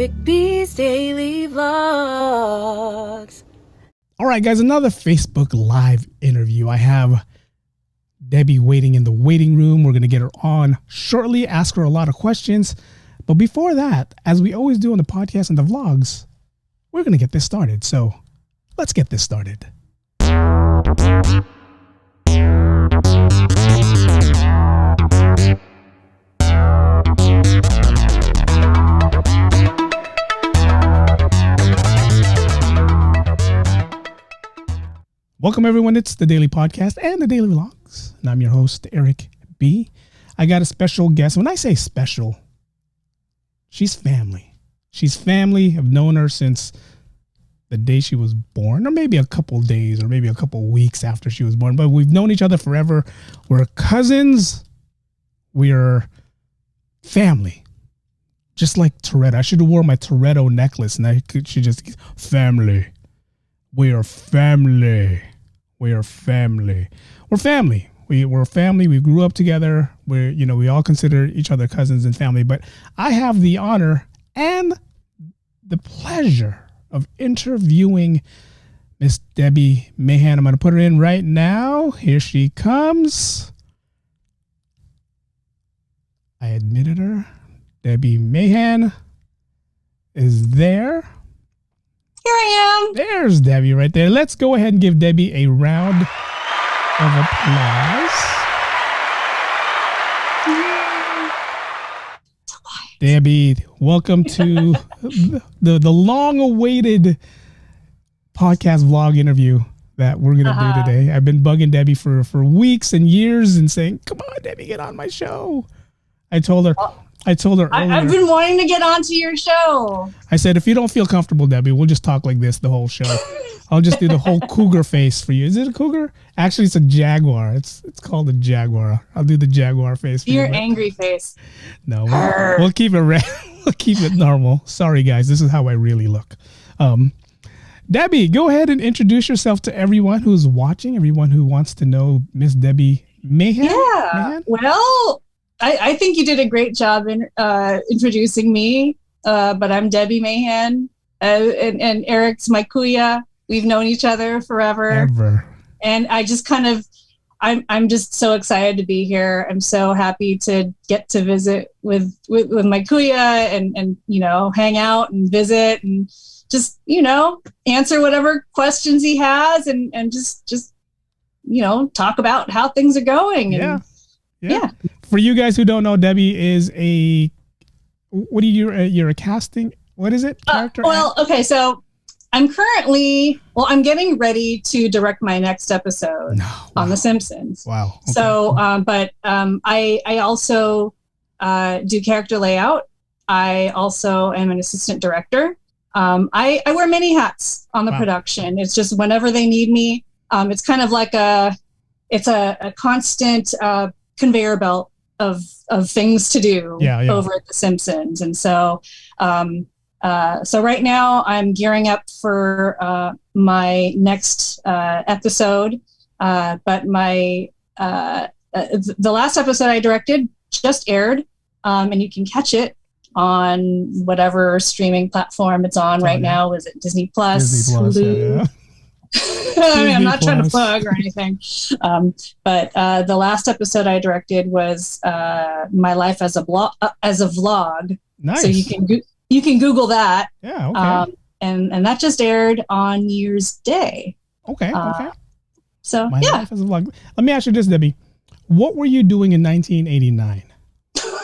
Eric B's Daily Vlogs. All right, guys, another Facebook Live interview. I have Debbie waiting in the waiting room. We're going to get her on shortly, ask her a lot of questions. But before that, as we always do on the podcast and the vlogs, we're going to get this started. So let's get this started. Welcome, everyone. It's the Daily Podcast and the Daily Vlogs. And I'm your host, Eric B. I got a special guest. When I say special, she's family. She's family. I've known her since the day she was born, or maybe a couple days, or maybe a couple weeks after she was born. But we've known each other forever. We're cousins. We're family. Just like Toretto. I should have worn my Toretto necklace, and she just, family. We are family. We are family. We're family. We're family. We grew up together. We all consider each other cousins and family. But I have the honor and the pleasure of interviewing Miss Debbie Mahan. I'm going to put her in right now. Here she comes. I admitted her. Debbie Mahan is there. Here I am. There's Debbie right there. Let's go ahead and give Debbie a round of applause. Debbie, welcome to the long-awaited podcast vlog interview that we're going to do today. I've been bugging Debbie for weeks and years and saying, come on, Debbie, get on my show. I told her earlier. I've been wanting to get onto your show. I said, if you don't feel comfortable, Debbie, we'll just talk like this the whole show. I'll just do the whole cougar face for you. Is it a cougar? Actually, it's a jaguar. It's called a jaguar. I'll do the jaguar face for you. Your angry face. No, we'll keep it we'll keep it normal. Sorry, guys. This is how I really look. Debbie, go ahead and introduce yourself to everyone who's watching, everyone who wants to know Miss Debbie Mahan. Yeah. Mahan? Well, I think you did a great job in introducing me, but I'm Debbie Mahan, and Eric's my kuya. We've known each other forever. And I just I'm just so excited to be here. I'm so happy to get to visit with my kuya and hang out and visit and just answer whatever questions he has and just talk about how things are going. And, yeah. For you guys who don't know, Debbie is you're a casting, what is it? Character? Okay, so I'm getting ready to direct my next episode on The Simpsons. Wow. Okay. So, I also do character layout. I also am an assistant director. I wear many hats on the production. It's just whenever they need me. It's kind of like a constant conveyor belt of things to do over at The Simpsons. And so right now I'm gearing up for my next episode. But the last episode I directed just aired, and you can catch it on whatever streaming platform it's on right now. Is it Disney Plus? Disney Plus, Hulu? I'm not trying to plug or anything. But the last episode I directed was my life as a vlog. Nice. So you can Google that. Yeah. Okay. And that just aired on New Year's Day. Okay. So my life as a vlog. Let me ask you this, Debbie. What were you doing in 1989? I don't know.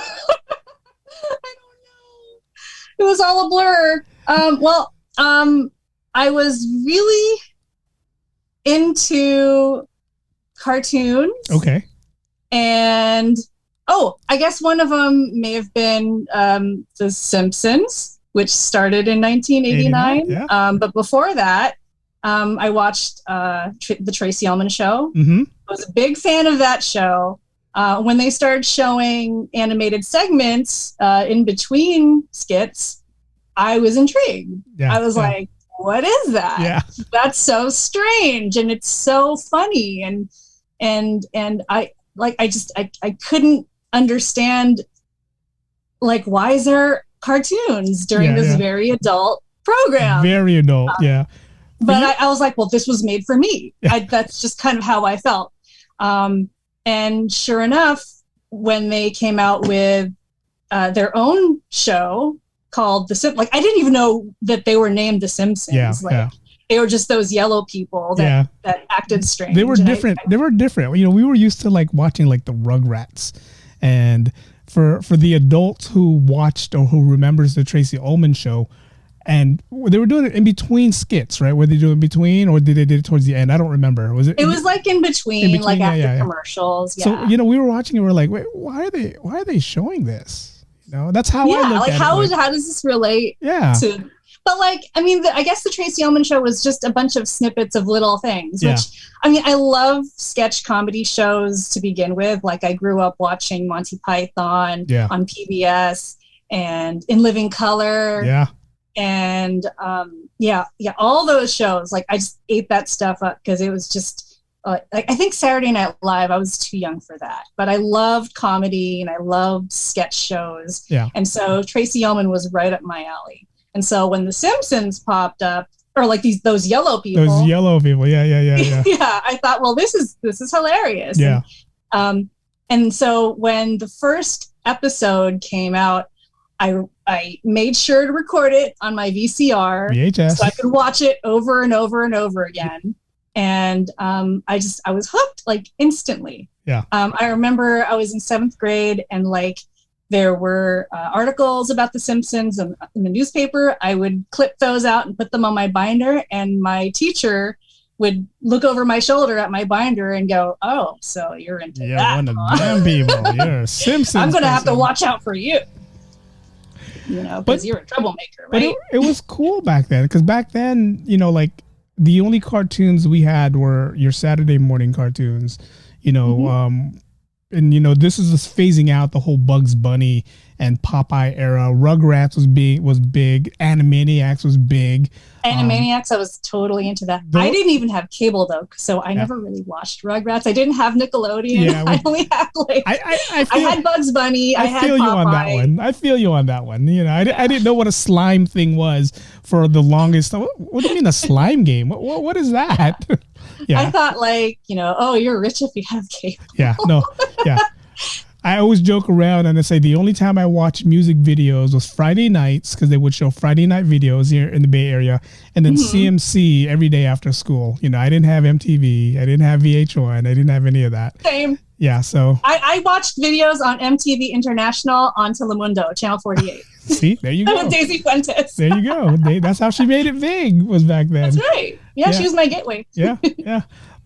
It was all a blur. I was really into cartoons. Okay. And I guess one of them may have been The Simpsons, which started in 1989. But before that, I watched the Tracy Ullman Show. Mm-hmm. I was a big fan of that show. When they started showing animated segments in between skits, I was intrigued. I was like, what is that? Yeah. That's so strange, and it's so funny, and I couldn't understand, like, why is there cartoons during this very adult program. Very adult, yeah. But I was like, well, this was made for me. Yeah. That's just kind of how I felt. And sure enough, when they came out with their own show called The Simpsons, like I didn't even know that they were named The Simpsons. They were just those yellow people that acted strange. They were different. They were different. You know, we were used to like watching like the Rugrats, and for the adults who watched or who remembers the Tracy Ullman show, and they were doing it in between skits, right? Were they doing in between, or did they do it towards the end? I don't remember. Was it? It was like in between like after commercials. Yeah. So you know, we were watching and we were like, wait, why are they showing this? You know, that's how I look like at how it. How does this relate? Yeah. To, but like, I mean, I guess the Tracy Ullman show was just a bunch of snippets of little things. Which I mean, I love sketch comedy shows to begin with. Like I grew up watching Monty Python on PBS and In Living Color. Yeah. And all those shows, like I just ate that stuff up because it was just like I think Saturday Night Live, I was too young for that, but I loved comedy and I loved sketch shows. And so Tracy Ullman was right up my alley. And so when The Simpsons popped up, or like those yellow people, yeah, I thought, well, this is hilarious. And so when the first episode came out, I made sure to record it on my VHS so I could watch it over and over and over again. And I was hooked like instantly. I remember I was in 7th grade and like there were articles about The Simpsons in the newspaper. I would clip those out and put them on my binder, and my teacher would look over my shoulder at my binder and go, "Oh, so you're into that? One of them people. You're a Simpsons. I'm going to have to watch out for you." You know, because you're a troublemaker, right? But it was cool back then, because back then, you know, like the only cartoons we had were your Saturday morning cartoons, you know, and you know, this is just phasing out the whole Bugs Bunny and Popeye era. Rugrats was big. Animaniacs was big. Animaniacs, I was totally into that. I didn't even have cable though, so I never really watched Rugrats. I didn't have Nickelodeon. I only had like I had Bugs Bunny. I had feel Popeye. You on that one. I feel you on that one. You know, I didn't know what a slime thing was for the longest. What do you mean a slime game? What is that? I thought like, you know, oh, you're rich if you have cable. I always joke around and I say the only time I watched music videos was Friday nights, because they would show Friday night videos here in the Bay Area, and then CMC every day after school. You know, I didn't have MTV, I didn't have VH1, I didn't have any of that. Same. Yeah, so I watched videos on MTV International on Telemundo, Channel 48. See, there you go. With Daisy Fuentes. There you go. That's how she made it big, was back then. That's right. Yeah, she was my gateway. Yeah.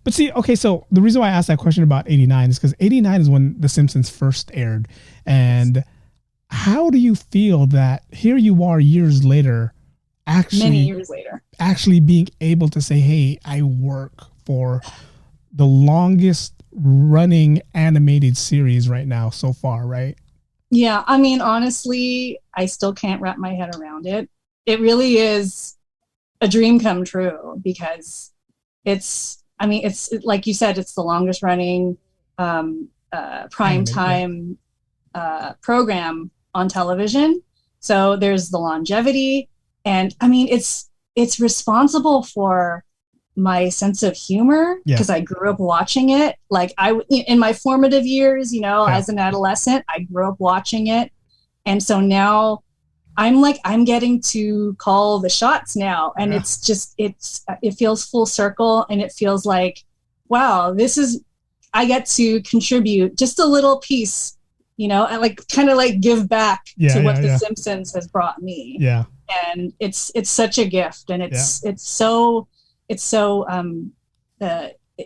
But see, okay, so the reason why I asked that question about 89 is because 89 is when The Simpsons first aired. And how do you feel that here you are years later, many years later, actually being able to say, hey, I work for the longest running animated series right now so far, right? Yeah, I mean, honestly, I still can't wrap my head around it. It really is a dream come true, because it's like you said, it's the longest running prime time program on television. So there's the longevity, and I mean, it's responsible for my sense of humor, because I grew up watching it. Like in my formative years, you know, as an adolescent, I grew up watching it. And so now I'm getting to call the shots now. And it's just, it feels full circle, and it feels like, wow, I get to contribute just a little piece, you know, and like kind of like give back to what The Simpsons has brought me. Yeah. And it's such a gift, and it's so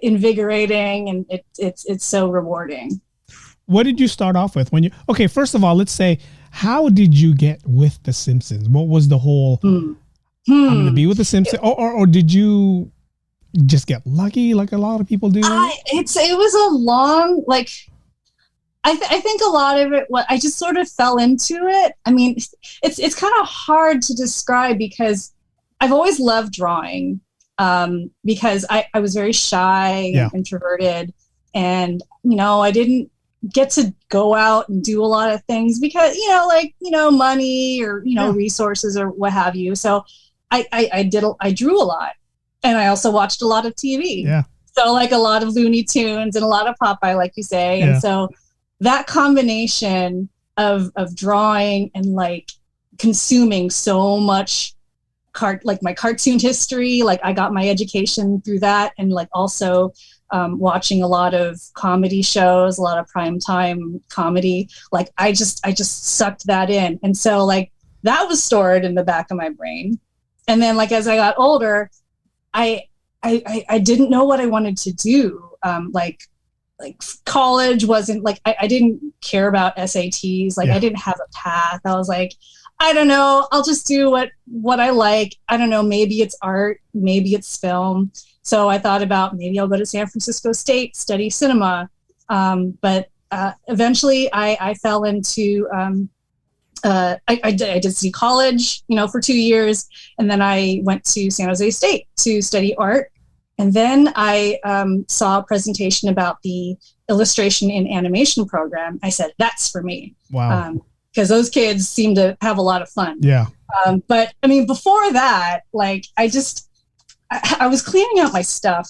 invigorating, and it's so rewarding. What did you start off with okay, first of all, let's say, how did you get with The Simpsons? What was the whole, I'm going to be with The Simpsons, or did you just get lucky like a lot of people do? It was a long, like, I think a lot of it, I just sort of fell into it. I mean, it's kind of hard to describe, because I've always loved drawing, because I was very shy and introverted, and, you know, I didn't get to go out and do a lot of things because, money or, resources or what have you. So I drew a lot, and I also watched a lot of TV. Yeah. So like a lot of Looney Tunes and a lot of Popeye, like you say. Yeah. And so that combination of drawing and like consuming so much like my cartoon history, like I got my education through that, and like also watching a lot of comedy shows, a lot of primetime comedy. Like I just sucked that in. And so like that was stored in the back of my brain. And then like as I got older, I didn't know what I wanted to do. Like college wasn't like, I didn't care about SATs. Like I didn't have a path. I was like, I don't know, I'll just do what I like. I don't know, maybe it's art, maybe it's film. So I thought about maybe I'll go to San Francisco State, study cinema. But eventually I fell into, I did City College, for 2 years. And then I went to San Jose State to study art. And then I saw a presentation about the illustration and animation program. I said, that's for me. Wow. Because those kids seem to have a lot of fun. Yeah. But I mean, before that, like I was cleaning out my stuff,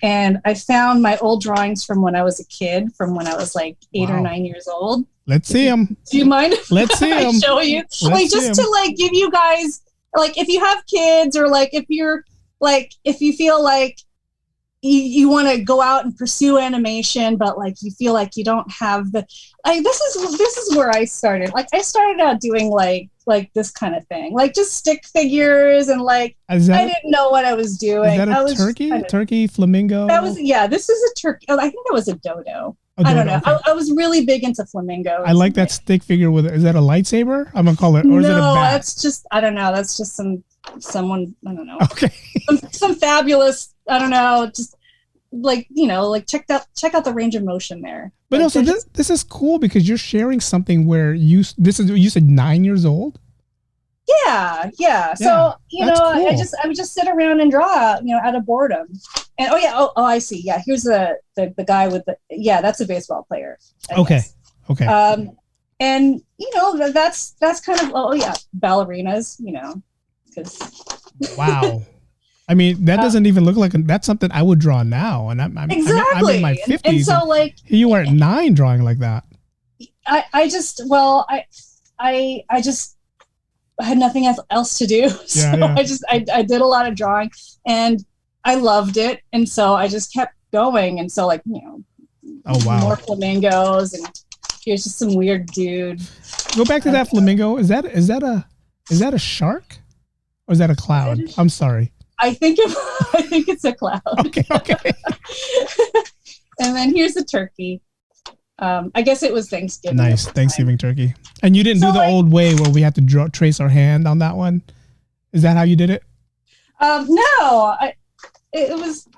and I found my old drawings from when I was a kid, from when I was like 8 or 9 years old. Let's see them. Do you mind? Let's see them. I show you, like just to like give you guys, like if you have kids, or like if you're like, if you feel like you want to go out and pursue animation, but like you feel like you don't have the, like this is where I started. Like I started out doing like this kind of thing, like just stick figures, and like I didn't know what I was doing. Is that a turkey? Turkey flamingo? That was, yeah. This is a turkey. Oh, I think that was a dodo. I don't know. Okay. I was really big into flamingos. I like that stick figure with. Is that a lightsaber? I'm gonna call it, or is it a bat? No, that's just, I don't know. That's just someone. I don't know. Okay. some fabulous. I don't know. Just like check out the range of motion there. But like, also this is cool because you're sharing something where you said 9 years old. Yeah. So cool. I would just sit around and draw, out of boredom. And I see. Yeah, here's the guy with that's a baseball player. I guess. Okay. And that's kind of ballerinas. Because wow. I mean, that doesn't even look like that's something I would draw now, and I'm in my 50s. And so, like, you were at 9 drawing like that. I just had nothing else to do, so I did a lot of drawing, and I loved it, and so I just kept going, and so oh wow, more flamingos, and here's just some weird dude. Go back to that flamingo. Is that a shark, or is that a cloud? I'm sorry. I think it's a cloud. Okay. And then here's the turkey. I guess it was Thanksgiving. Nice Thanksgiving turkey. And you didn't do the old way where we had to trace our hand on that one. Is that how you did it? No. It was.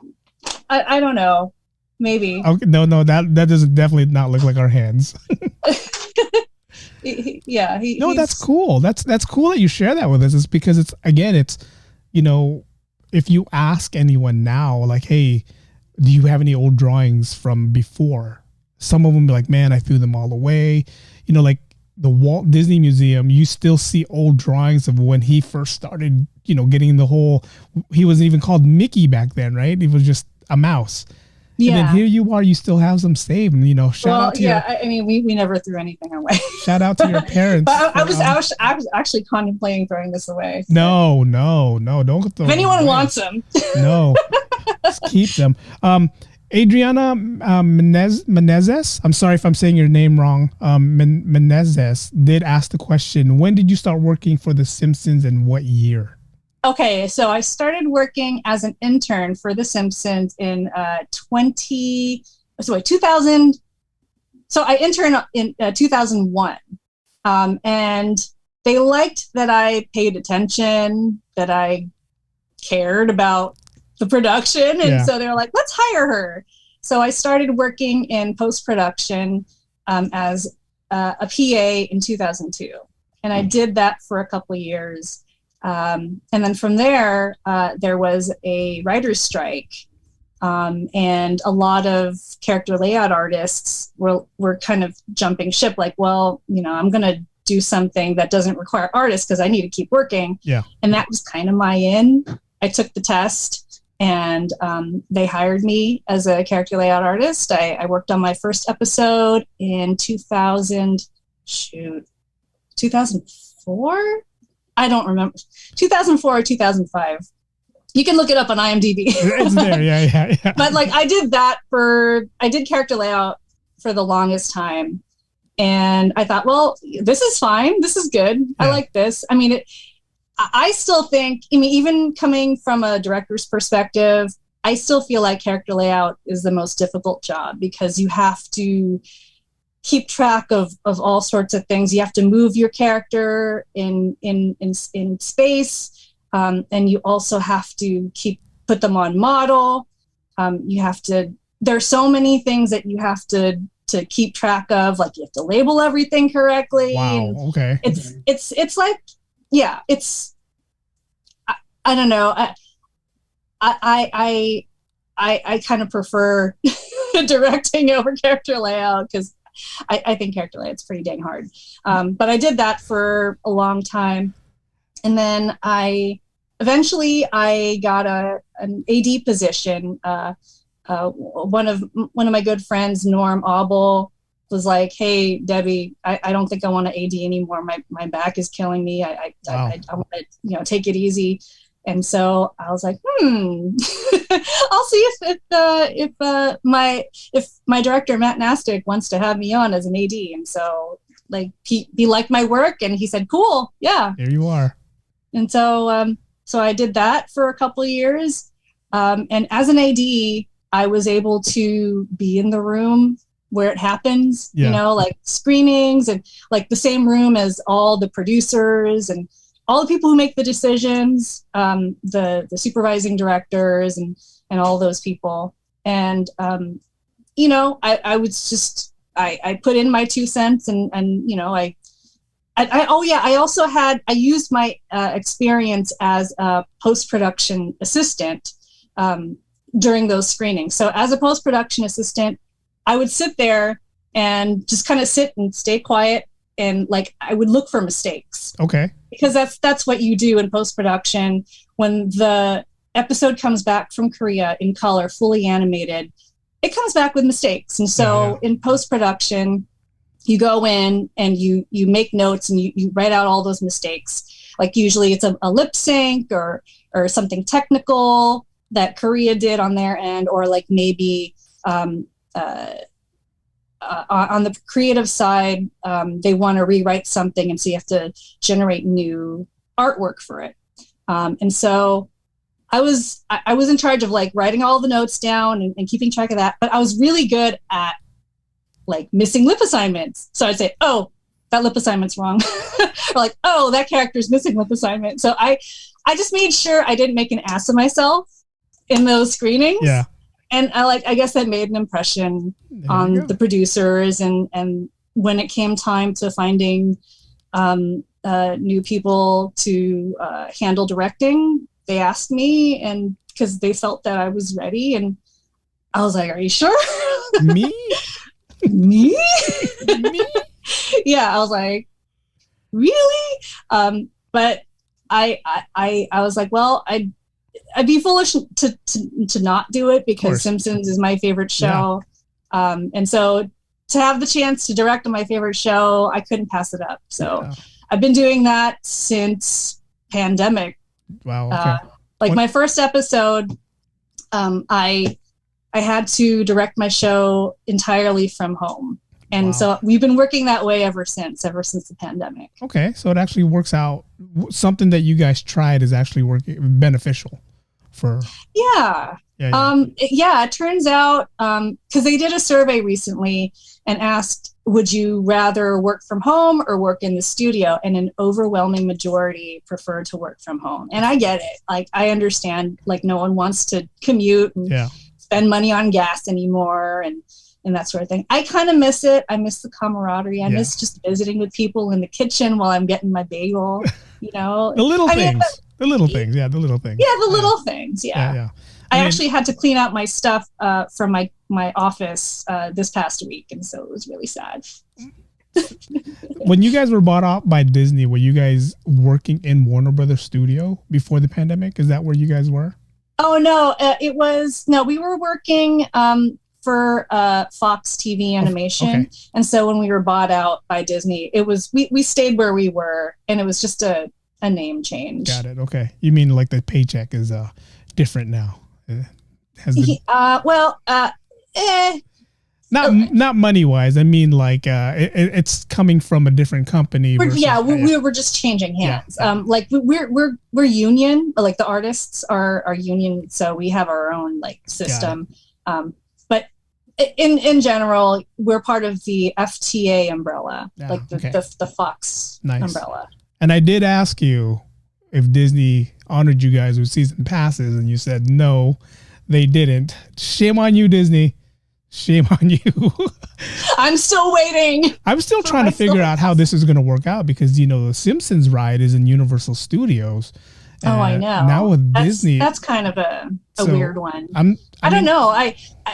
I don't know. Maybe. Okay. No. That doesn't definitely not look like our hands. Yeah. That's cool. That's cool that you share that with us. It's because it's if you ask anyone now, like, hey, do you have any old drawings from before? Some of them be like, man, I threw them all away. Like the Walt Disney Museum, you still see old drawings of when he first started, getting the whole, he wasn't even called Mickey back then, right? He was just a mouse. Yeah. And then here you are, you still have them saved. And, shout out to I mean, we never threw anything away. Shout out to your parents. But I was actually contemplating throwing this away. So. No, don't throw if anyone wants them. No, just keep them. Adriana Menezes, I'm sorry if I'm saying your name wrong. Menezes did ask the question, when did you start working for The Simpsons and what year? Okay, so I started working as an intern for The Simpsons in 2000. So I interned in 2001, and they liked that I paid attention, that I cared about the production, and so they were like, let's hire her. So I started working in post-production as a PA in 2002, and I did that for a couple of years. And then from there was a writer's strike, And a lot of character layout artists were kind of jumping ship, like, well, I'm going to do something that doesn't require artists because I need to keep working. Yeah. And that was kind of my in. I took the test, and they hired me as a character layout artist. I worked on my first episode in 2004? I don't remember. 2004 or 2005. You can look it up on IMDb. It's there, yeah. But like I did character layout for the longest time. And I thought, well, this is fine. This is good. Yeah. I like this. I mean, I still think, even coming from a director's perspective, I still feel like character layout is the most difficult job because you have to keep track of all sorts of things. You have to move your character in space. And you also have to put them on model. There's so many things that you have to keep track of. Like you have to label everything correctly. Wow. Okay. It's like, yeah, I don't know. I kind of prefer directing over character layout because I think character layout's pretty dang hard. But I did that for a long time. And then eventually I got an AD position. One of my good friends, Norm Auble, was like, "Hey, Debbie, I don't think I want to AD anymore. My back is killing me. I want to take it easy." And so I was like, I'll see if my director Matt Nastic wants to have me on as an AD. And so like he liked my work and he said, "Cool, yeah." There you are. And so so I did that for a couple of years. And as an AD, I was able to be in the room where it happens, like screenings and like the same room as all the producers and all the people who make the decisions, the supervising directors and all those people. And, I was just, I put in my 2 cents and I used my experience as a post-production assistant during those screenings. So as a post-production assistant, I would sit there and just kind of sit and stay quiet. And like, I would look for mistakes. Okay. Because that's what you do in post-production. When the episode comes back from Korea in color, fully animated, it comes back with mistakes. And so in post-production, you go in and you make notes and you write out all those mistakes. Like usually it's a lip sync or something technical that Korea did on their end, or like maybe on the creative side, they want to rewrite something, and so you have to generate new artwork for it. And so I was in charge of like writing all the notes down and keeping track of that. But I was really good at like missing lip assignments. So I'd say, "Oh, that lip assignment's wrong," or like, "Oh, that character's missing lip assignment." So I just made sure I didn't make an ass of myself in those screenings. Yeah. And I guess that made an impression on the producers. And when it came time to finding new people to handle directing, they asked me, and because they felt that I was ready. And I was like, "Are you sure?" Me? Me? Yeah, I was like, "Really?" But I was like, well, I'd be foolish to not do it because Simpsons is my favorite show. Yeah. And so to have the chance to direct on my favorite show, I couldn't pass it up. So I've been doing that since pandemic. Wow. Okay. My first episode, I had to direct my show entirely from home. And so we've been working that way ever since the pandemic. Okay. So it actually works out. Something that you guys tried is actually beneficial for. Yeah. It turns out, because they did a survey recently and asked, would you rather work from home or work in the studio? And an overwhelming majority prefer to work from home. And I get it. Like, I understand, like, no one wants to commute and spend money on gas anymore and that sort of thing. I kind of miss it. I miss the camaraderie. I miss just visiting with people in the kitchen while I'm getting my bagel, The little things. The little things. Yeah, the little things. Yeah, the little things. Yeah. I actually had to clean out my stuff from my office this past week, and so it was really sad. When you guys were bought out by Disney, were you guys working in Warner Brothers Studio before the pandemic? Is that where you guys were? Oh no, we were working for Fox TV Animation, okay. And so when we were bought out by Disney, it was we stayed where we were, and it was just a name change. Got it. Okay, you mean like the paycheck is different now? Not money wise. I mean, like it's coming from a different company. We were just changing hands. Yeah. Like we're union, like the artists are union, so we have our own like system. But in general, we're part of the FTA umbrella, like the Fox umbrella. And I did ask you if Disney honored you guys with season passes, and you said no, they didn't. Shame on you, Disney. Shame on you. I'm still waiting. I'm still trying to figure out how this is going to work out because, the Simpsons ride is in Universal Studios. Oh, I know. Now with Disney. That's kind of a weird one. I don't know.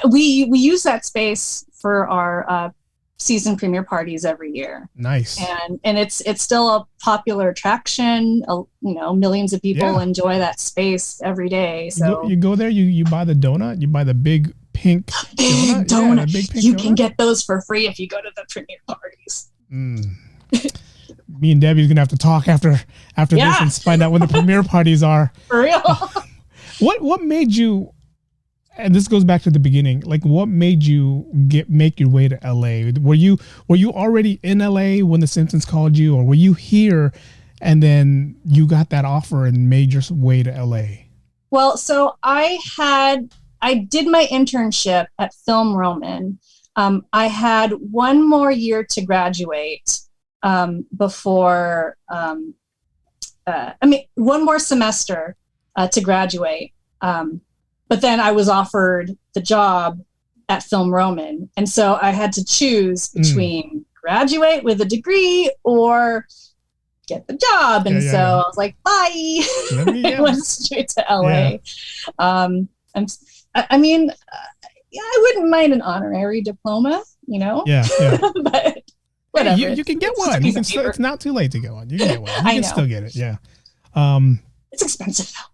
We use that space for our season premiere parties every year. Nice. And it's still a popular attraction. Millions of people enjoy that space every day. So you go there, you buy the donut, you buy the big pink donut. Yeah, big pink donut. Can get those for free if you go to the premiere parties. Me and Debbie's gonna have to talk after this and find out when the premiere parties are. For real. What made you? And this goes back to the beginning. Like, what made you make your way to LA? Were you already in LA when the Simpsons called you, or were you here, and then you got that offer and made your way to LA? Well, so I did my internship at Film Roman. I had one more year to graduate before. One more semester to graduate. But then I was offered the job at Film Roman. And so I had to choose between graduate with a degree or get the job. And I was like, bye. I went straight to LA. I wouldn't mind an honorary diploma, Yeah. But whatever. You can get one. It's not too late to get one. You can get one. You can still get it. Yeah. It's expensive though.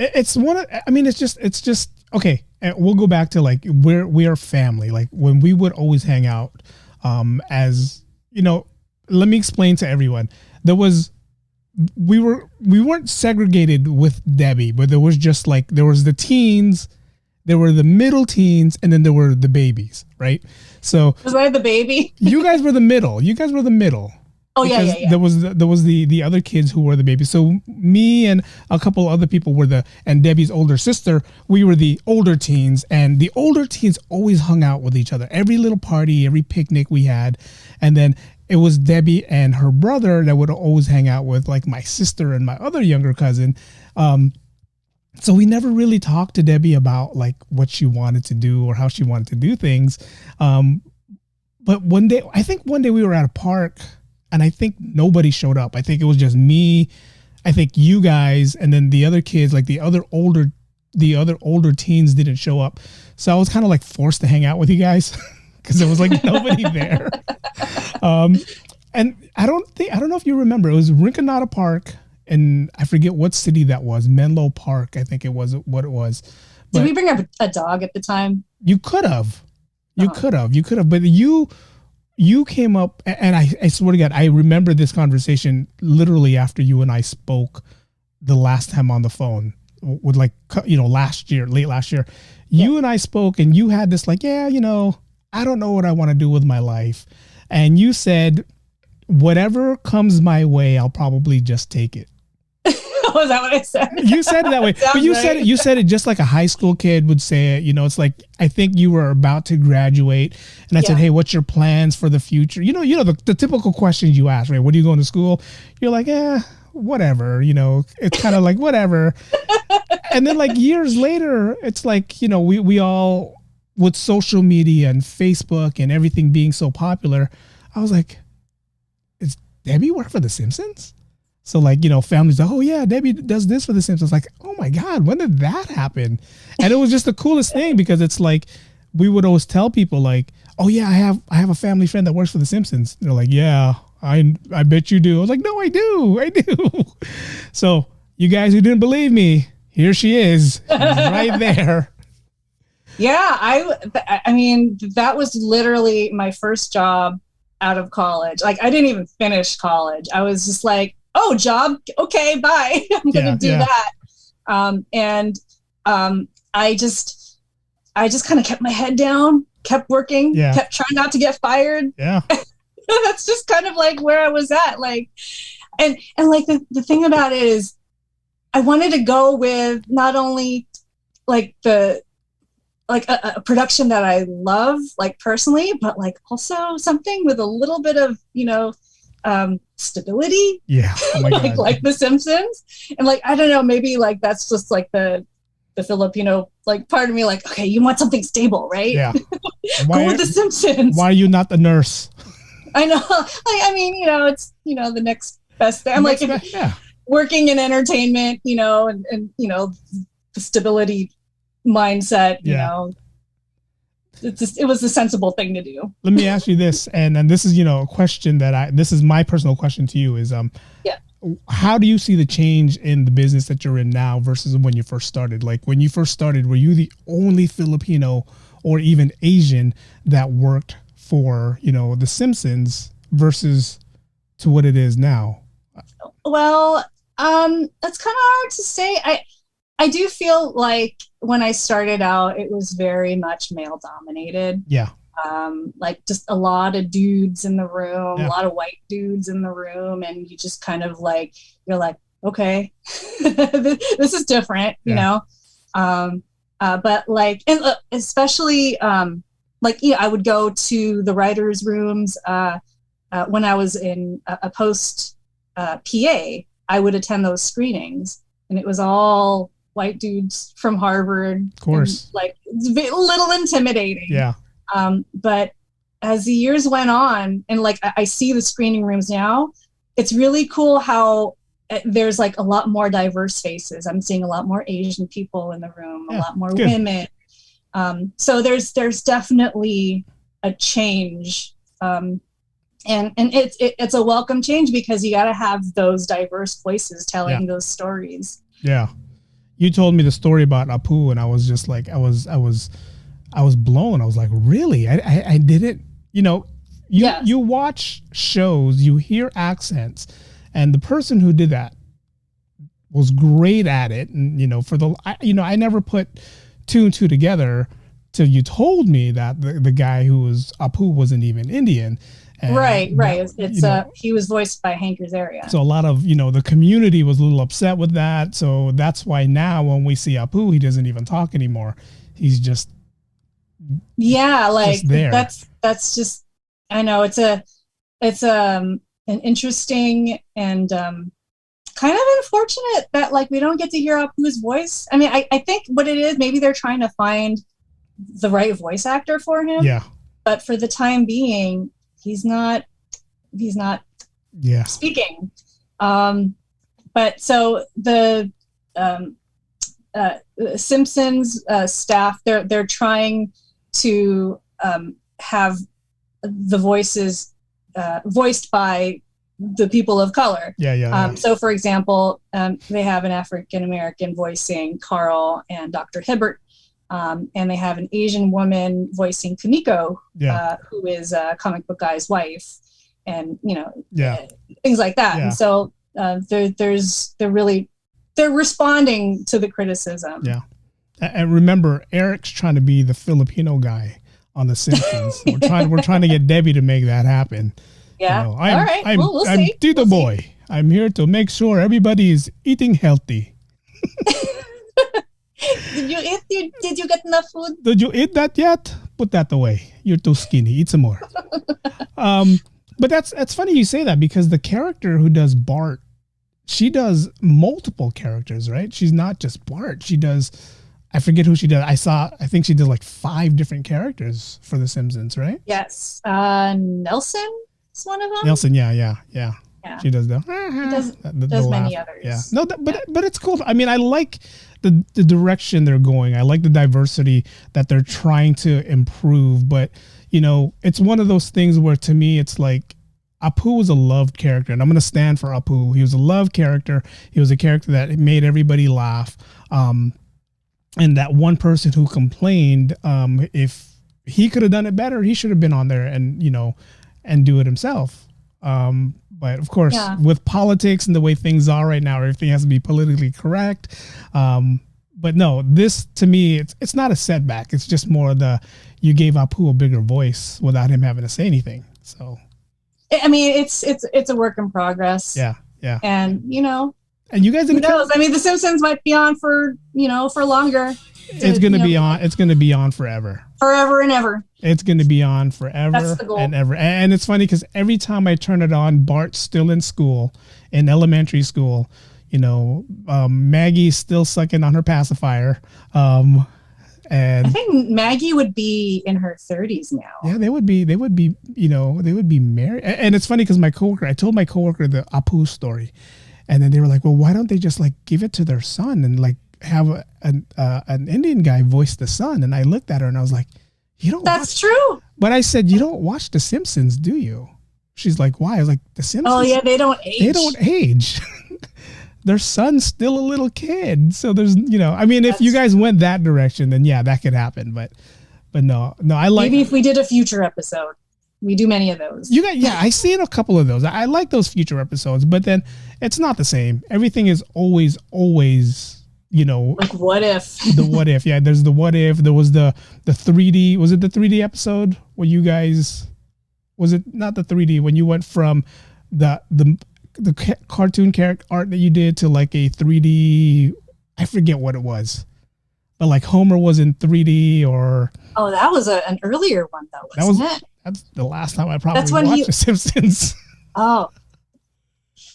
It's it's just okay. And we'll go back to like we are family. Like when we would always hang out, as let me explain to everyone. We weren't segregated with Debbie, but there was just like there was the teens, there were the middle teens, and then there were the babies, right? So was I the baby? You guys were the middle. Oh yeah. There was the other kids who were the babies. So me and a couple other people were and Debbie's older sister. We were the older teens, and the older teens always hung out with each other. Every little party, every picnic we had, and then it was Debbie and her brother that would always hang out with, like my sister and my other younger cousin. So we never really talked to Debbie about like what she wanted to do or how she wanted to do things. But one day we were at a park. And I think nobody showed up. I think it was just me. I think you guys, and then the other kids, like the other older teens didn't show up. So I was kind of like forced to hang out with you guys because there was like nobody there. And I don't know if you remember. It was Rinconada Park, and I forget what city that was. Menlo Park, I think it was what it was. Did we bring up a dog at the time? You could have. But you came up, and I swear to God, I remember this conversation literally after you and I spoke the last time on the phone with late last year. You and I spoke, and you had this like, I don't know what I want to do with my life. And you said, whatever comes my way, I'll probably just take it. Was that what I said? You said it that way. But you said it just like a high school kid would say it. It's like, I think you were about to graduate, and I said, hey, what's your plans for the future? The typical questions you ask, right? What are you going to school? You're like, whatever, it's kind of like whatever. And then like years later, it's like, we all, with social media and Facebook and everything being so popular, I was like, is Debbie work for The Simpsons? So like, families like, oh yeah, Debbie does this for the Simpsons. Like, oh my God, when did that happen? And it was just the coolest thing because it's like, we would always tell people like, oh yeah, I have a family friend that works for the Simpsons. They're like, yeah, I bet you do. I was like, no, I do. So you guys who didn't believe me, here she is. She's right there. Yeah, I mean, that was literally my first job out of college. Like, I didn't even finish college. I was just like, oh, job, okay, bye. I'm gonna do that. I just kind of kept my head down, kept working, kept trying not to get fired. Yeah. That's just kind of like where I was at. Like, and like the thing about it is, I wanted to go with not only like a production that I love, like personally, but like also something with a little bit of, stability. Yeah. Oh my God. like The Simpsons. And like, I don't know, maybe like that's just like the Filipino, like part of me, like, okay, you want something stable, right? Yeah. Go with The Simpsons. Why are you not the nurse? I know. Like, I mean, it's, the next best thing. I'm like, working in entertainment, and the stability mindset, it was the sensible thing to do. Let me ask you this, and this is a question this is my personal question to you is how do you see the change in the business that you're in now versus when you first started? Like when you first started, were you the only Filipino or even Asian that worked for the Simpsons versus to what it is now? Well, that's kind of hard to say. I do feel like when I started out, it was very much male dominated. Yeah. Like just a lot of dudes in the room, a lot of white dudes in the room. And you just kind of like, you're like, okay, this is different, you know? But like, and especially, I would go to the writers' rooms, when I was in a post, PA, I would attend those screenings, and it was all white dudes from Harvard. Of course. And, like, it's a little intimidating. Yeah. But as the years went on, and like I see the screening rooms now, it's really cool how there's like a lot more diverse faces. I'm seeing a lot more Asian people in the room, a lot more women. So there's definitely a change. And it's a welcome change because you got to have those diverse voices telling those stories. Yeah. You told me the story about Apu, and I was just like, I was blown. I was like, really? I didn't, you watch shows, you hear accents, and the person who did that was great at it. And, I never put two and two together till you told me that the guy who was Apu wasn't even Indian. And right. It's he was voiced by Hank Azaria. So a lot of the community was a little upset with that. So that's why now when we see Apu, he doesn't even talk anymore. He's just like just there. That's just, I know it's an interesting and kind of unfortunate that like we don't get to hear Apu's voice. I mean, I think what it is, maybe they're trying to find the right voice actor for him. Yeah. But for the time being, he's not speaking. But so the Simpsons staff, they're trying to have the voices voiced by the people of color. So for example, they have an African American voicing Carl and Dr. Hibbert. And they have an Asian woman voicing Kamiko, who is a comic book guy's wife, and things like that. And so they're responding to the criticism. Yeah, and remember, Eric's trying to be the Filipino guy on The Simpsons. We're trying to get Debbie to make that happen. Yeah. All right. We'll I'm see. Tito Boy. I'm here to make sure everybody is eating healthy. Did you get enough food? Did you eat that yet? Put that away. You're too skinny. Eat some more. But that's funny you say that, because the character who does Bart, she does multiple characters, right? She's not just Bart. She does, I forget who she does. I think she did like 5 different characters for The Simpsons, right? Yes. Nelson is one of them. Nelson, yeah. Yeah. She does the. He does, the many laugh. others. Yeah. No, but it's cool. I mean, I like the direction they're going. I like the diversity that they're trying to improve. But it's one of those things where to me it's like Apu was a loved character, and I'm gonna stand for Apu. He was a loved character. He was a character that made everybody laugh. And that one person who complained, if he could have done it better, he should have been on there and and do it himself. But of course, with politics and the way things are right now, everything has to be politically correct. But no, this to me, it's not a setback. It's just more you gave Apu a bigger voice without him having to say anything. So, I mean, it's a work in progress. Yeah. And and you guys, who knows? I mean, The Simpsons might be on for longer. It's gonna be on. It's gonna be on forever. Forever and ever. It's going to be on forever. That's the goal. And ever. And it's funny because every time I turn it on, Bart's still in school, in elementary school. Maggie's still sucking on her pacifier. And I think Maggie would be in her 30s now. Yeah, they would be, they would be married. And it's funny because I told my coworker the Apu story. And then they were like, well, why don't they just like give it to their son and like have an Indian guy voice the son? And I looked at her and I was like, That's true. But I said, you don't watch The Simpsons, do you? She's like, why? I was like, The Simpsons. Oh yeah, they don't age. They don't age. Their son's still a little kid. So there's, I mean, if you guys went that direction, then yeah, that could happen. But no, I like. Maybe if we did a future episode, we do many of those. I seen a couple of those. I like those future episodes, but then it's not the same. Everything is always. Like what if? The what if, yeah. There's the what if. There was the 3D. Was it the 3D episode where you guys? Was it not the 3D when you went from the cartoon character art that you did to like a 3D? I forget what it was, but like Homer was in 3D or. Oh, that was an earlier one though. Wasn't it? That's the last time I probably watched The Simpsons. Oh.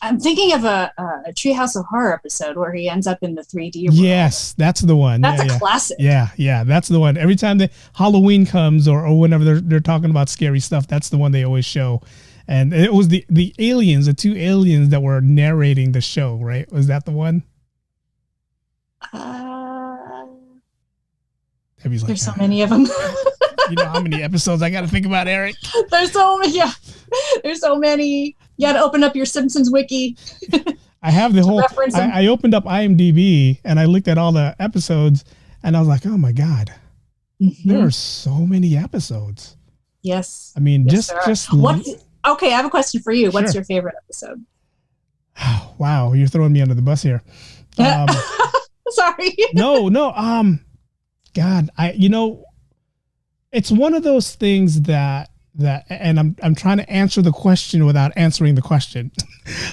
I'm thinking of a Treehouse of Horror episode where he ends up in the 3D world. Yes, that's the one. That's a classic. Yeah, that's the one. Every time Halloween comes or whenever they're talking about scary stuff, that's the one they always show. And it was the aliens, the two aliens that were narrating the show, right? Was that the one? There's so many of them. You know how many episodes I got to think about, Eric? There's so many. Yeah. There's so many. You got to open up your Simpsons wiki. I have the whole. I opened up IMDb and I looked at all the episodes and I was like, oh my God, there are so many episodes. Yes. I mean, yes, just. Okay, I have a question for you. What's Sure. your favorite episode? Wow, you're throwing me under the bus here. Sorry. No. God, it's one of those things that and I'm trying to answer the question without answering the question.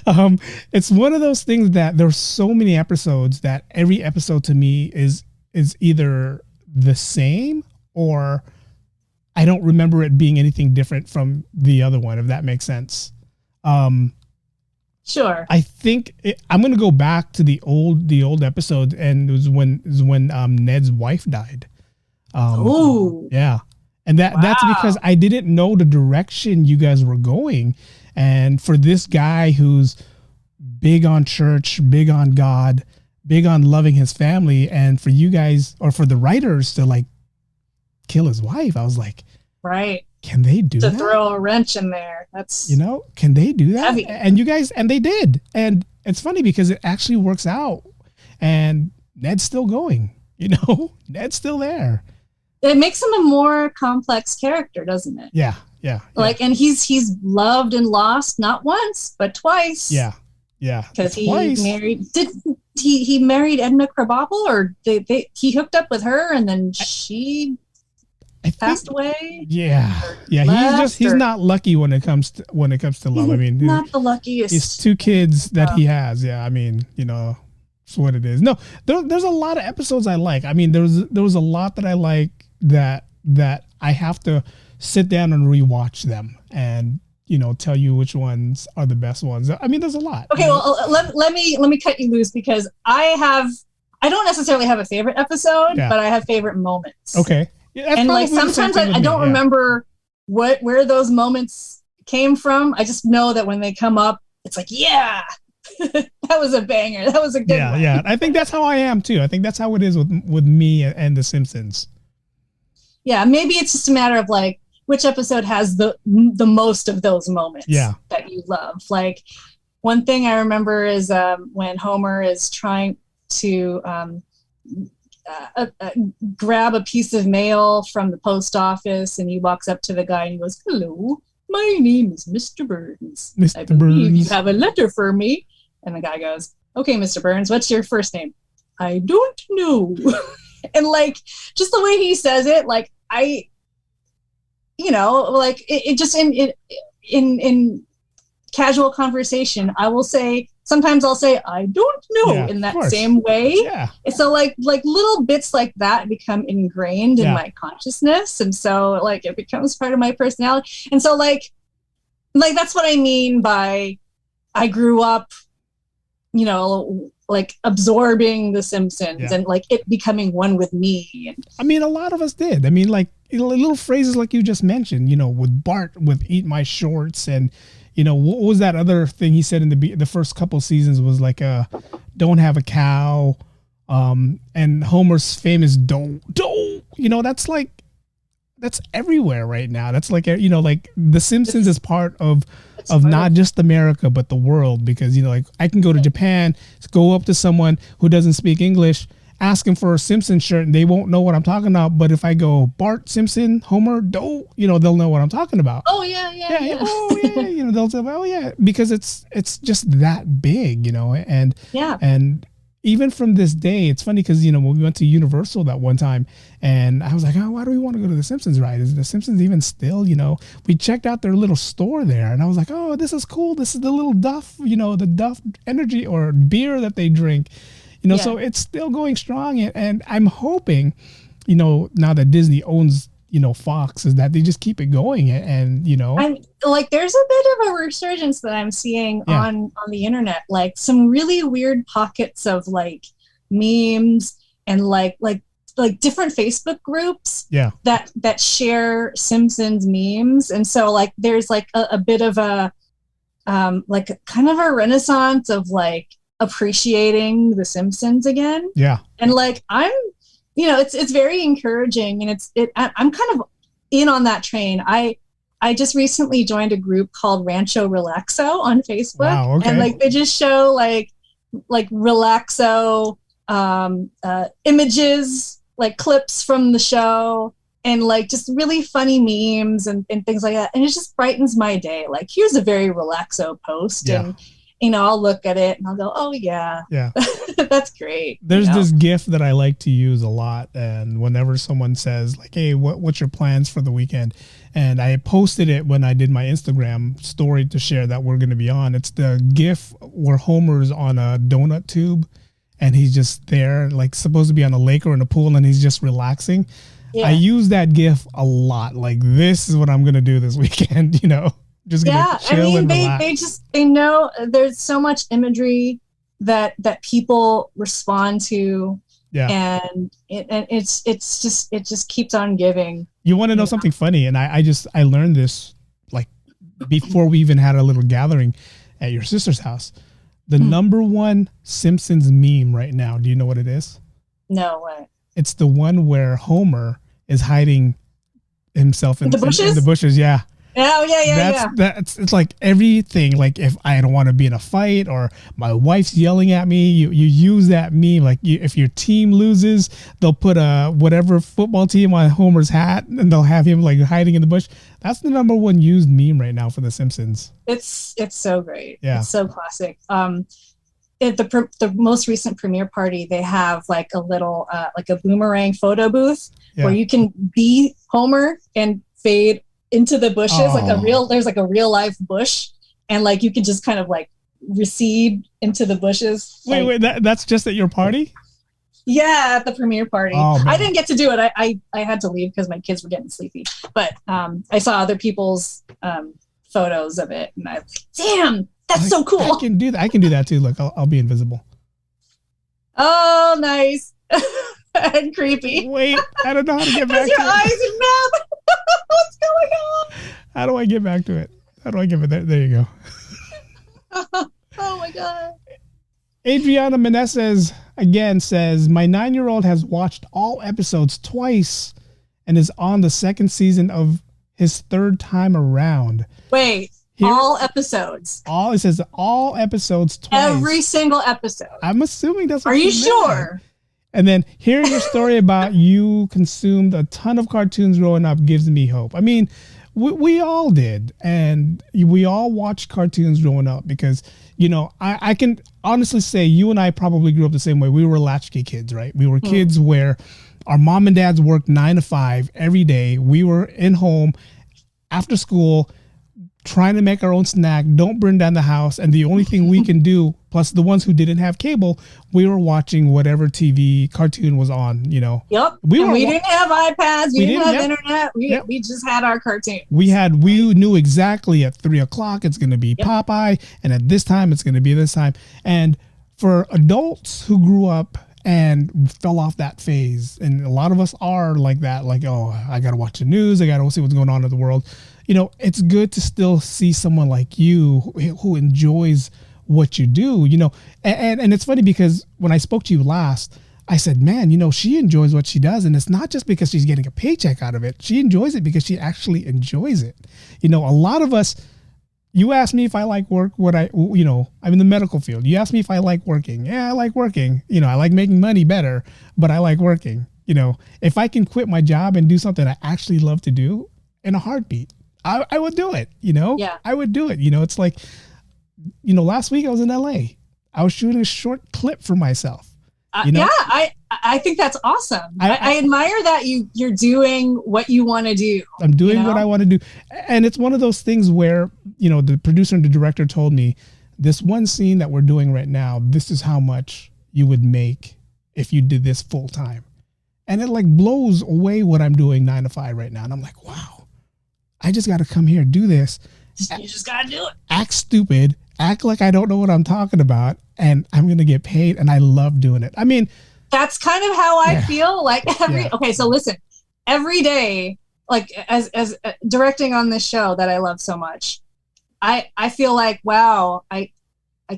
It's one of those things that there's so many episodes that every episode to me is either the same or I don't remember it being anything different from the other one, if that makes sense. Sure. I think I'm going to go back to the old episode, and it was when Ned's wife died. Ooh. Yeah. And that's because I didn't know the direction you guys were going. And for this guy who's big on church, big on God, big on loving his family, and for you guys or for the writers to like kill his wife, I was like, right. Can they do that? To throw a wrench in there. That's can they do that? heavy. And you guys, and they did. And it's funny because it actually works out. And Ned's still going, Ned's still there. It makes him a more complex character, doesn't it? Yeah. Like, and he's loved and lost not once, but twice. Yeah. Because he married Edna Krabappel, or he hooked up with her and then she passed away. Yeah. He's not lucky when it comes to love. I mean, not the luckiest. He's two kids that he has. Yeah. I mean, it's what it is. No, there's a lot of episodes I like. I mean, there was a lot that I like that I have to sit down and rewatch them and tell you which ones are the best ones. I mean, there's a lot. Okay, well, let me cut you loose because I don't necessarily have a favorite episode, but I have favorite moments. Okay, yeah, and like sometimes I don't remember where those moments came from. I just know that when they come up, it's like, yeah, that was a banger. That was a good one. Yeah. I think that's how I am too. I think that's how it is with me and the Simpsons. Yeah, maybe it's just a matter of like which episode has the most of those moments that you love. Like one thing I remember is when Homer is trying to grab a piece of mail from the post office, and he walks up to the guy and he goes, "Hello, my name is Mr. Burns. I believe you have a letter for me." And the guy goes, "Okay, Mr. Burns, what's your first name?" "I don't know." And like just the way he says it, like like it just in casual conversation, sometimes I'll say "I don't know" in that same way. Yeah. So like little bits like that become ingrained in my consciousness, and so like it becomes part of my personality. And so like that's what I mean by I grew up, like absorbing the Simpsons and like it becoming one with me. I mean, a lot of us did. I mean, like little phrases like you just mentioned, with Bart with "eat my shorts," and what was that other thing he said in the first couple seasons was like "don't have a cow," and Homer's famous "don't." That's everywhere right now. That's like like the Simpsons is part of not just America but the world, because like I can go to Japan, go up to someone who doesn't speak English, ask them for a Simpson shirt, and they won't know what I'm talking about. But if I go Bart Simpson, Homer, they'll know what I'm talking about. Oh yeah. Oh yeah, they'll say, "Oh yeah," because it's just that big, and even from this day, it's funny because when we went to Universal that one time, and I was like, "Oh, why do we want to go to the Simpsons ride? Is the Simpsons even still?" We checked out their little store there, and I was like, "Oh, this is cool. This is the little Duff, the Duff energy or beer that they drink." So it's still going strong, and I'm hoping, now that Disney owns, Fox, is that they just keep it going, and I'm like, there's a bit of a resurgence that I'm seeing on the internet, like some really weird pockets of like memes and like different Facebook groups that share Simpsons memes, and so like there's like a bit of a like kind of a renaissance of like appreciating the Simpsons again. And like I'm it's very encouraging, and I'm kind of in on that train. I just recently joined a group called Rancho Relaxo on Facebook. Wow, okay. And like they just show like Relaxo images, like clips from the show, and like just really funny memes and things like that. And it just brightens my day. Like, here's a very Relaxo post, and I'll look at it and I'll go, "Oh yeah, that's great." There's this GIF that I like to use a lot, and whenever someone says like, "Hey, what's your plans for the weekend?" and I posted it when I did my Instagram story to share that we're going to be on. It's the GIF where Homer's on a donut tube, and he's just there, like supposed to be on a lake or in a pool, and he's just relaxing. I use that GIF a lot. Like, this is what I'm going to do this weekend. Just gonna chill and relax. They know there's so much imagery that people respond to, and it just keeps on giving. You want to know something funny? And I learned this like before we even had a little gathering at your sister's house. The number one Simpsons meme right now. Do you know what it is? No, what? It's the one where Homer is hiding himself in the bushes. In the bushes, yeah. Oh yeah. It's like everything. Like, if I don't want to be in a fight or my wife's yelling at me, you use that meme. Like, if your team loses, they'll put a whatever football team on Homer's hat, and they'll have him like hiding in the bush. That's the number one used meme right now for The Simpsons. It's so great. Yeah, it's so classic. At the most recent premiere party, they have like a little like a boomerang photo booth where you can be Homer and fade into the bushes, there's like a real life bush, and like you can just kind of like recede into the bushes. Wait, that's just at your party? Yeah, at the premiere party. I didn't get to do it. I had to leave because my kids were getting sleepy. But I saw other people's photos of it, and damn, that's so cool. I can do that. I can do that too. Look, I'll be invisible. Oh, nice. And creepy. Wait, I don't know how to get back to it. Your eyes and mouth. What's going on? How do I get back to it? How do I get it? There you go. Oh my God. Adriana Meneses again says, my 9-year-old has watched all episodes twice and is on the second season of his third time around. Wait, all episodes? It says all episodes twice. Every single episode. I'm assuming that's what Are you meant. sure? And then hearing your story about you consumed a ton of cartoons growing up gives me hope. I mean, we all did. And we all watched cartoons growing up because, you know, I can honestly say you and I probably grew up the same way. We were latchkey kids, right? We were kids where our mom and dads worked 9 to 5 every day. We were in home after school trying to make our own snack, don't burn down the house. And the only thing we can do, plus the ones who didn't have cable, we were watching whatever TV cartoon was on, you know. Yep. We didn't have iPads. We didn't have internet. We just had our cartoon. We knew exactly at 3:00 it's going to be Popeye. And at this time, it's going to be this time. And for adults who grew up and fell off that phase, and a lot of us are like that, like, oh, I got to watch the news. I got to see what's going on in the world. You know, it's good to still see someone like you who enjoys what you do, you know, and it's funny because when I spoke to you last, I said, man, you know, she enjoys what she does. And it's not just because she's getting a paycheck out of it. She enjoys it because she actually enjoys it. You know, a lot of us, you ask me if I like work, I'm in the medical field. You ask me if I like working. Yeah, I like working. You know, I like making money better, but I like working. You know, if I can quit my job and do something I actually love to do in a heartbeat, I would do it, you know? Yeah. I would do it. You know, it's like, you know, last week I was in LA. I was shooting a short clip for myself. You know? Yeah, I think that's awesome. I admire that you're doing what you want to do. I'm doing what I want to do. And it's one of those things where, you know, the producer and the director told me, this one scene that we're doing right now, this is how much you would make if you did this full time. And it like blows away what I'm doing 9 to 5 right now. And I'm like, wow. I just got to come here, do this. You just got to do it. Act stupid, act like I don't know what I'm talking about, and I'm going to get paid, and I love doing it. I mean, that's kind of how I feel. Like okay, so listen, every day, like as directing on this show that I love so much, I feel like, wow, I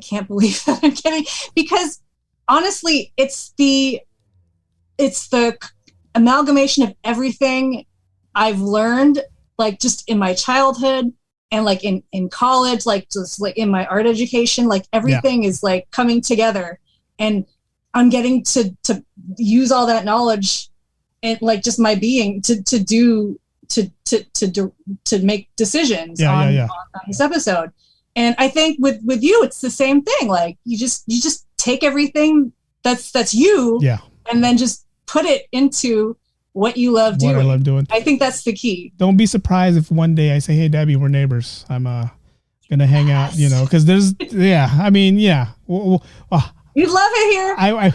can't believe that I'm getting, because honestly, it's the amalgamation of everything I've learned, like just in my childhood and like in college, like just like in my art education, like everything is like coming together, and I'm getting to use all that knowledge and like just my being to make decisions on this episode. And I think with you, it's the same thing. Like you just take everything that's you, and then just put it into what you love doing. What I love doing. I think that's the key. Don't be surprised if one day I say, hey, Debbie, we're neighbors. I'm gonna hang out, you know, because there's, I mean, well, you'd love it here.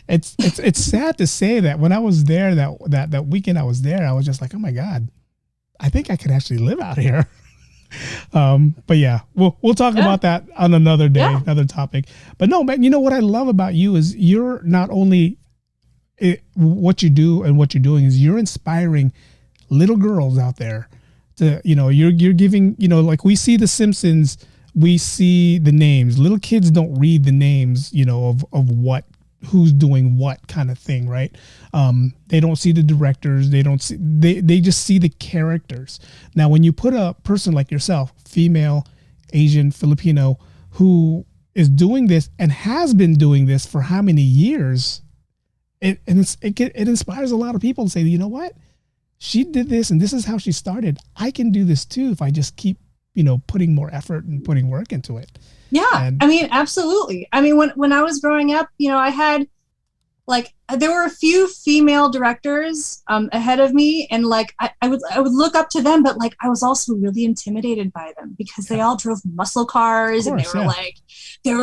It's sad to say that when I was there, that weekend I was there, I was just like, oh my God, I think I could actually live out here. But yeah, we'll talk about that on another day, another topic. But no, man, you know what I love about you is you're not only what you do and what you're doing is you're inspiring little girls out there to, you know, you're giving, you know, like we see the Simpsons, we see the names. Little kids don't read the names, you know, of who's doing what kind of thing, right? They don't see the directors. They just see the characters. Now, when you put a person like yourself, female, Asian, Filipino, who is doing this and has been doing this for how many years, it inspires a lot of people to say, you know what? She did this and this is how she started. I can do this too if I just keep, you know, putting more effort and putting work into it. Yeah, I mean, absolutely. I mean, when I was growing up, you know, I had like, there were a few female directors ahead of me, and like I would look up to them, but like I was also really intimidated by them because they all drove muscle cars, and they were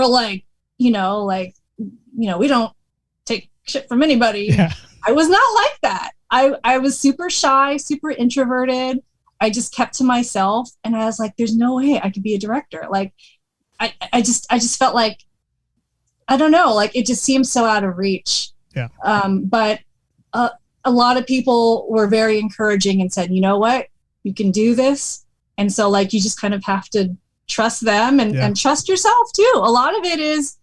like, you know, we don't take shit from anybody. Yeah. I was not like that. I was super shy, super introverted. I just kept to myself, and I was like, there's no way I could be a director. Like, I just felt like, I don't know, like it just seems so out of reach. Yeah. But a lot of people were very encouraging and said, you know what, you can do this. And so like, you just kind of have to trust them and trust yourself too. A lot of it is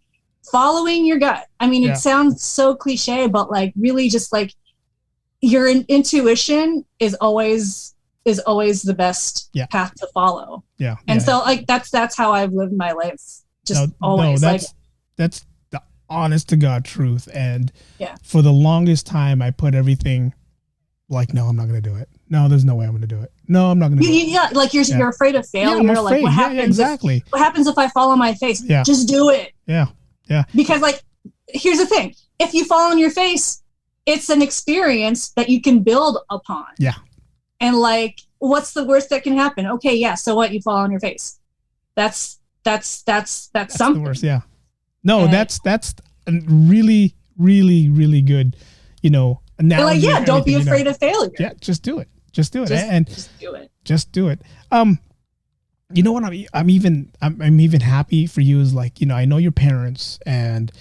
following your gut. I mean, it sounds so cliche, but like really just like your intuition is always the best path to follow. Yeah. And so like that's how I've lived my life. Just always. That's the honest to God truth. And for the longest time I put everything like, no, I'm not going to do it. No, there's no way I'm going to do it. No, I'm not going to do it. Yeah, like you're afraid of failure. I'm afraid. Like what happens? Exactly. What happens if I fall on my face? Yeah. Just do it. Yeah. Yeah. Because like, here's the thing. If you fall on your face, it's an experience that you can build upon. Yeah. And like, what's the worst that can happen? Okay. Yeah. So what? You fall on your face. That's something. The worst, yeah. No, and that's a really, really, really good, analogy. Like, don't be afraid of failure. Yeah, just do it. Just do it. Just do it. Just do it. You know what? I'm even happy for you is like, I know your parents, and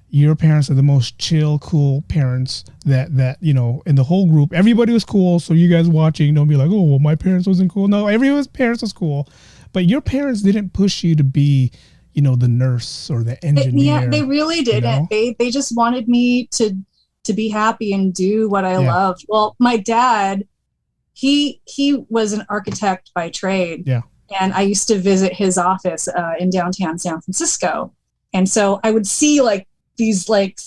your parents are the most chill, cool parents that in the whole group. Everybody was cool. So you guys watching, don't be like, oh, well, my parents wasn't cool. No, everyone's parents was cool. But your parents didn't push you to be, the nurse or the engineer. They really didn't. They just wanted me to be happy and do what I loved. Well, my dad, he was an architect by trade. Yeah. And I used to visit his office in downtown San Francisco. And so I would see like these like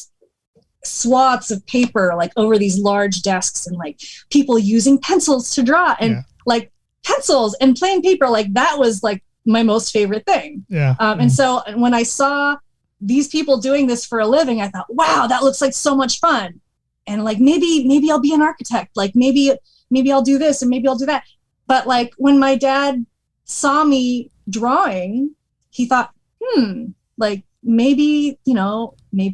swaths of paper like over these large desks, and like people using pencils to draw, and like pencils and plain paper, like that was like my most favorite thing. Yeah. And so when I saw these people doing this for a living, I thought, wow, that looks like so much fun. And like, maybe I'll be an architect. Like maybe I'll do this and maybe I'll do that. But like when my dad saw me drawing, he thought, like maybe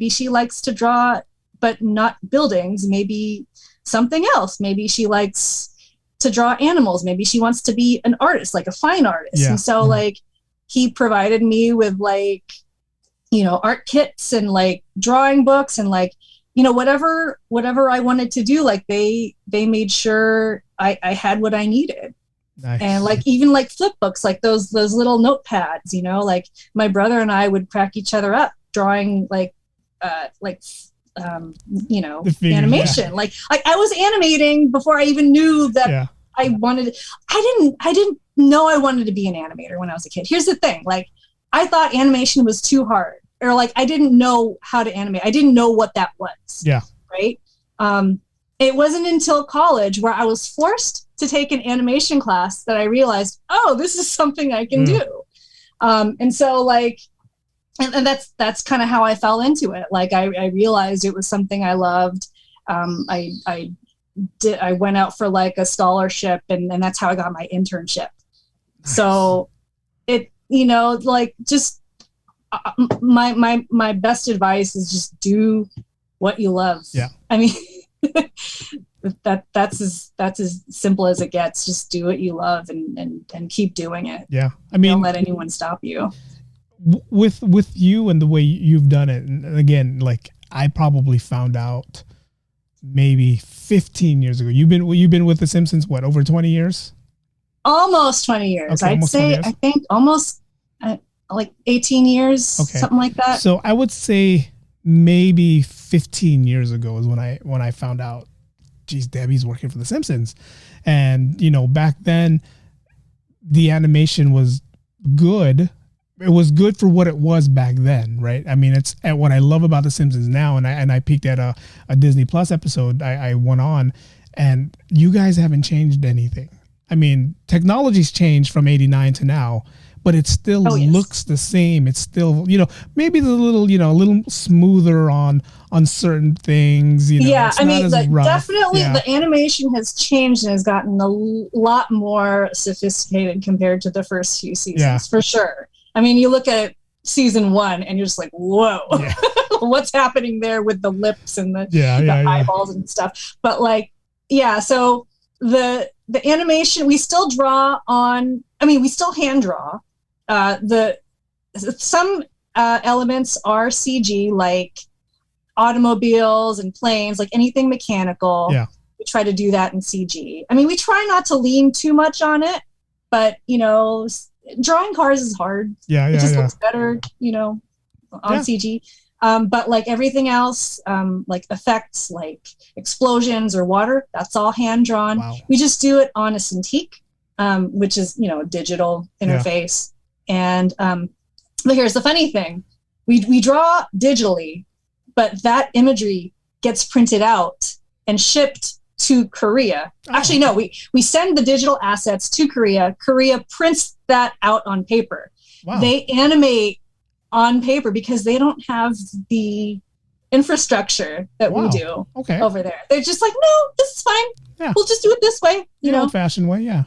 she likes to draw, but not buildings. Maybe something else. Maybe she likes to draw animals. Maybe she wants to be an artist, like a fine artist. Yeah. And so like he provided me with like, art kits and like drawing books and like, whatever I wanted to do, like they made sure I had what I needed. Nice. And like, even like flip books, like those little notepads, like my brother and I would crack each other up drawing animation. Yeah. Like I was animating before I even knew that I wanted. I didn't know I wanted to be an animator when I was a kid. Here's the thing: like I thought animation was too hard, or like I didn't know how to animate. I didn't know what that was. Yeah. Right. It wasn't until college where I was forced to take an animation class that I realized, oh, this is something I can do. And so like. And that's kind of how I fell into it. Like I realized it was something I loved. I went out for like a scholarship, and that's how I got my internship. Nice. So it, like just my best advice is just do what you love. Yeah. I mean, that's as simple as it gets. Just do what you love and keep doing it. Yeah. I mean, don't let anyone stop you. With you and the way you've done it, and again, like I probably found out maybe 15 years ago. You've been with the Simpsons over 20 years? Almost 20 years. Okay, I'd say I think almost like 18 years, something like that. So I would say maybe 15 years ago is when I found out, geez, Debbie's working for the Simpsons. And back then the animation was good. It was good for what it was back then, right? I mean, it's at what I love about The Simpsons now, and I peeked at a Disney Plus episode I went on, and you guys haven't changed anything. I mean, technology's changed from 89 to now, but it still looks the same. It's still, maybe a little smoother on certain things. Yeah, I mean, definitely the animation has changed and has gotten a lot more sophisticated compared to the first few seasons, for sure. I mean, you look at season 1 and you're just like, whoa, what's happening there with the lips and the eyeballs and stuff. But like, so the animation, we still we still hand draw. Some elements are CG, like automobiles and planes, like anything mechanical. Yeah. We try to do that in CG. I mean, we try not to lean too much on it, but drawing cars is hard. Yeah, it just looks better, on CG. But like everything else, like effects, like explosions or water, that's all hand drawn. Wow. We just do it on a Cintiq, which is, a digital interface. And but here's the funny thing: we draw digitally, but that imagery gets printed out and shipped to Korea. Actually, no, we send the digital assets to Korea. Korea prints that out on paper. Wow. They animate on paper because they don't have the infrastructure that we do over there. They're just like, no, this is fine. Yeah. We'll just do it this way. The old-fashioned way, yeah.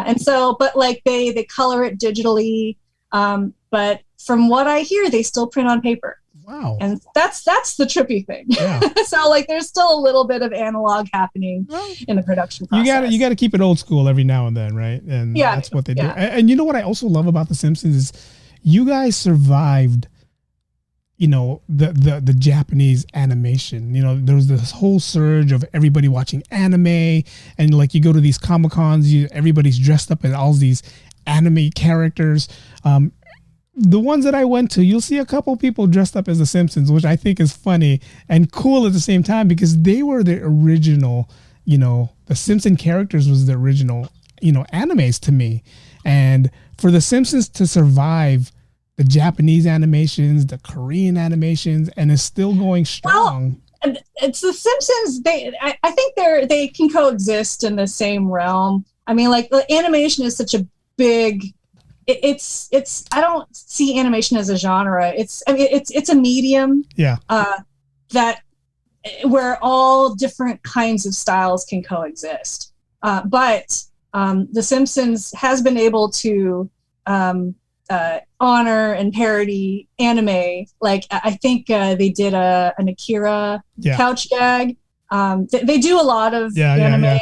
And so, but like they color it digitally. But from what I hear, they still print on paper. Wow. And that's the trippy thing. Yeah. So like there's still a little bit of analog happening in the production process. You got to keep it old school every now and then, right? And that's what they do. And you know what I also love about The Simpsons is you guys survived, the Japanese animation. There was this whole surge of everybody watching anime, and like you go to these Comic-Cons, everybody's dressed up as all these anime characters. The ones that I went to, you'll see a couple people dressed up as the Simpsons, which I think is funny and cool at the same time because they were the original, the Simpson characters was the original, animes to me. And for the Simpsons to survive the Japanese animations, the Korean animations, and is still going strong. Well, it's the Simpsons. I think they can coexist in the same realm. I mean, like the animation is such a big. It's I don't see animation as a genre. It's a medium. Yeah. That where all different kinds of styles can coexist. But The Simpsons has been able to honor and parody anime. Like I think they did an Akira couch gag. They do a lot of anime,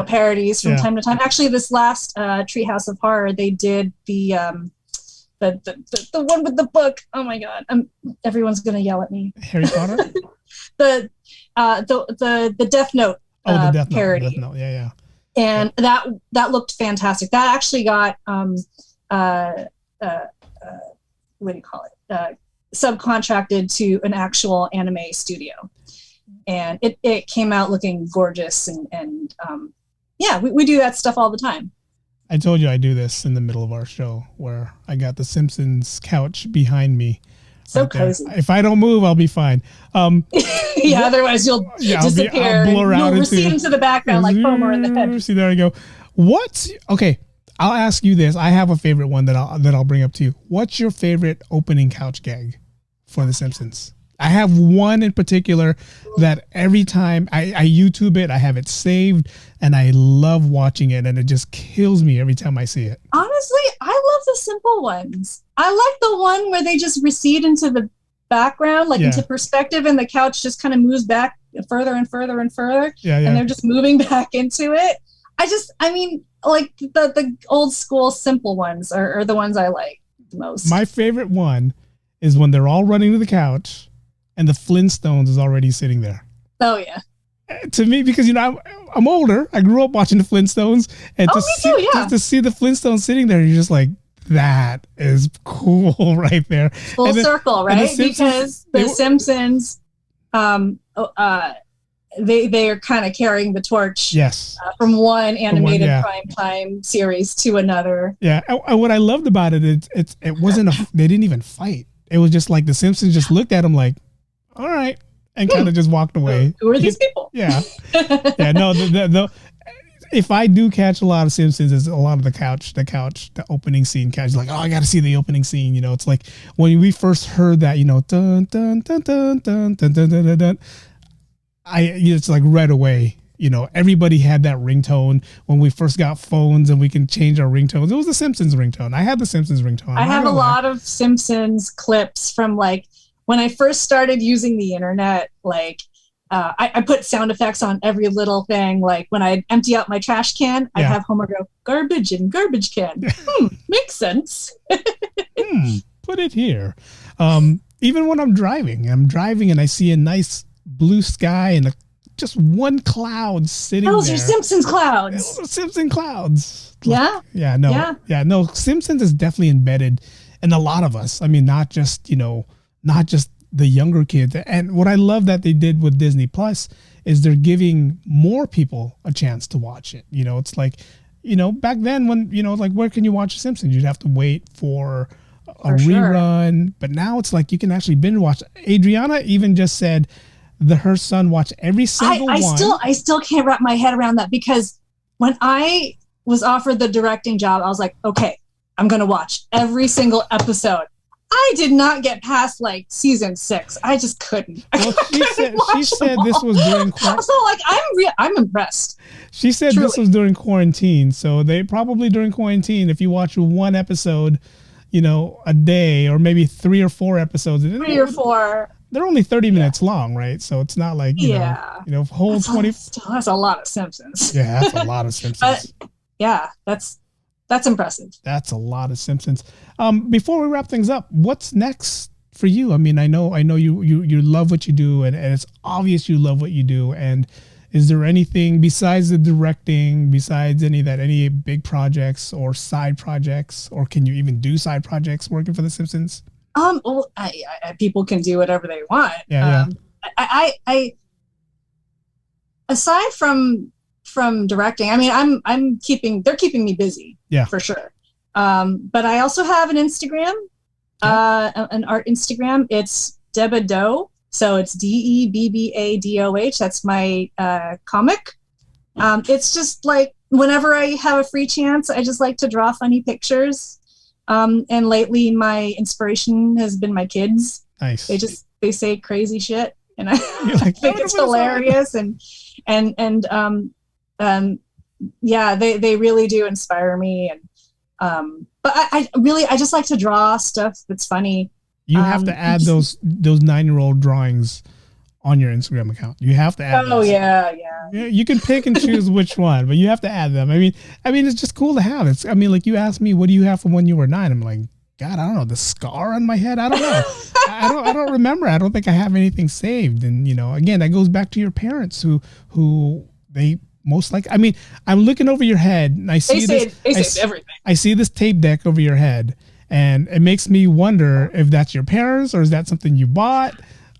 parodies from time to time. Actually, this last Treehouse of Horror, they did the one with the book. Oh my god, everyone's gonna yell at me. Harry Potter. the Death Note the Death parody. Note. Death Note. Yeah. And that looked fantastic. That actually got what do you call it? Subcontracted to an actual anime studio. And it came out looking gorgeous and we do that stuff all the time. I told you I do this in the middle of our show where I got the Simpsons couch behind me. So right cozy. If I don't move, I'll be fine. Otherwise you'll disappear. I'll blur out you'll recede into the background like Homer in the head. See, there you go. Okay, I'll ask you this. I have a favorite one that I'll bring up to you. What's your favorite opening couch gag for The Simpsons? I have one in particular that every time I YouTube it, I have it saved, and I love watching it, and it just kills me every time I see it. Honestly, I love the simple ones. I like the one where they just recede into the background, into perspective, and the couch just kind of moves back further and further and further, and they're just moving back into it. I mean, like the old school simple ones are the ones I like the most. My favorite one is when they're all running to the couch, and the Flintstones is already sitting there. Oh yeah. To me, because I'm older. I grew up watching the Flintstones, and to see the Flintstones sitting there, you're just like, that is cool right there. Full circle, right? Because the Simpsons, they are kind of carrying the torch. Yes. From one animated primetime series to another. Yeah, and what I loved about it wasn't they didn't even fight. It was just like the Simpsons just looked at them like, all right, and kind of just walked away. Who are these people? Yeah. No, if I do catch a lot of Simpsons, it's a lot of the opening scene catch. Like, oh, I got to see the opening scene. It's like when we first heard that, dun, dun, dun, dun, dun, dun, dun, dun, dun, it's like right away, everybody had that ringtone when we first got phones and we can change our ringtones. It was the Simpsons ringtone. I had the Simpsons ringtone. I have a lot of Simpsons clips from like when I first started using the internet, like I put sound effects on every little thing. Like when I empty out my trash can, I'd have Homer go, garbage in garbage can. Makes sense. Put it here. Even when I'm driving and I see a nice blue sky and just one cloud sitting there. Those are Simpsons clouds. Simpson clouds. No. Simpsons is definitely embedded in a lot of us. I mean, not just the younger kids. And what I love that they did with Disney Plus is they're giving more people a chance to watch it. It's like, back then when, like, where can you watch Simpsons? You'd have to wait for a rerun. But now it's like you can actually binge watch. Adriana even just said her son watched every single one. I still can't wrap my head around that, because when I was offered the directing job, I was like, okay, I'm going to watch every single episode. I did not get past like season 6. I just couldn't. Well, she said this was during quarantine. So like, I'm impressed. She said truly. This was during quarantine. So they probably during quarantine, if you watch one episode, a day, or maybe 3 or 4 episodes. 3 or 4. They're only 30 minutes long, right? So it's not like, whole that's 20. That's a lot of Simpsons. Yeah, that's a lot of Simpsons. But yeah, that's impressive. That's a lot of Simpsons. Before we wrap things up, what's next for you? I mean, I know you love what you do, and it's obvious you love what you do. And is there anything besides the directing, besides any big projects or side projects, or can you even do side projects working for The Simpsons? Well, people can do whatever they want. Yeah. I aside from directing, I mean, they're keeping me busy. Yeah, for sure. But I also have an Instagram, an art Instagram. It's Debbadoh. So it's DEBBADOH. That's my comic. It's just like whenever I have a free chance, I just like to draw funny pictures. And lately my inspiration has been my kids. Nice. They say crazy shit, and I think it's hilarious. They really do inspire me. And but I just like to draw stuff that's funny. You have to add those 9-year-old drawings on your Instagram account. You have to add those. Oh yeah. You can pick and choose which one, but you have to add them. I mean, it's just cool to have. It's, I mean, like, you asked me, what do you have from when you were 9? I'm like, God, I don't know. The scar on my head. I don't know. I don't remember. I don't think I have anything saved. And, again, that goes back to your parents who they most like. I mean, I'm looking over your head and I see they saved everything. I see this tape deck over your head, and it makes me wonder if that's your parents or is that something you bought?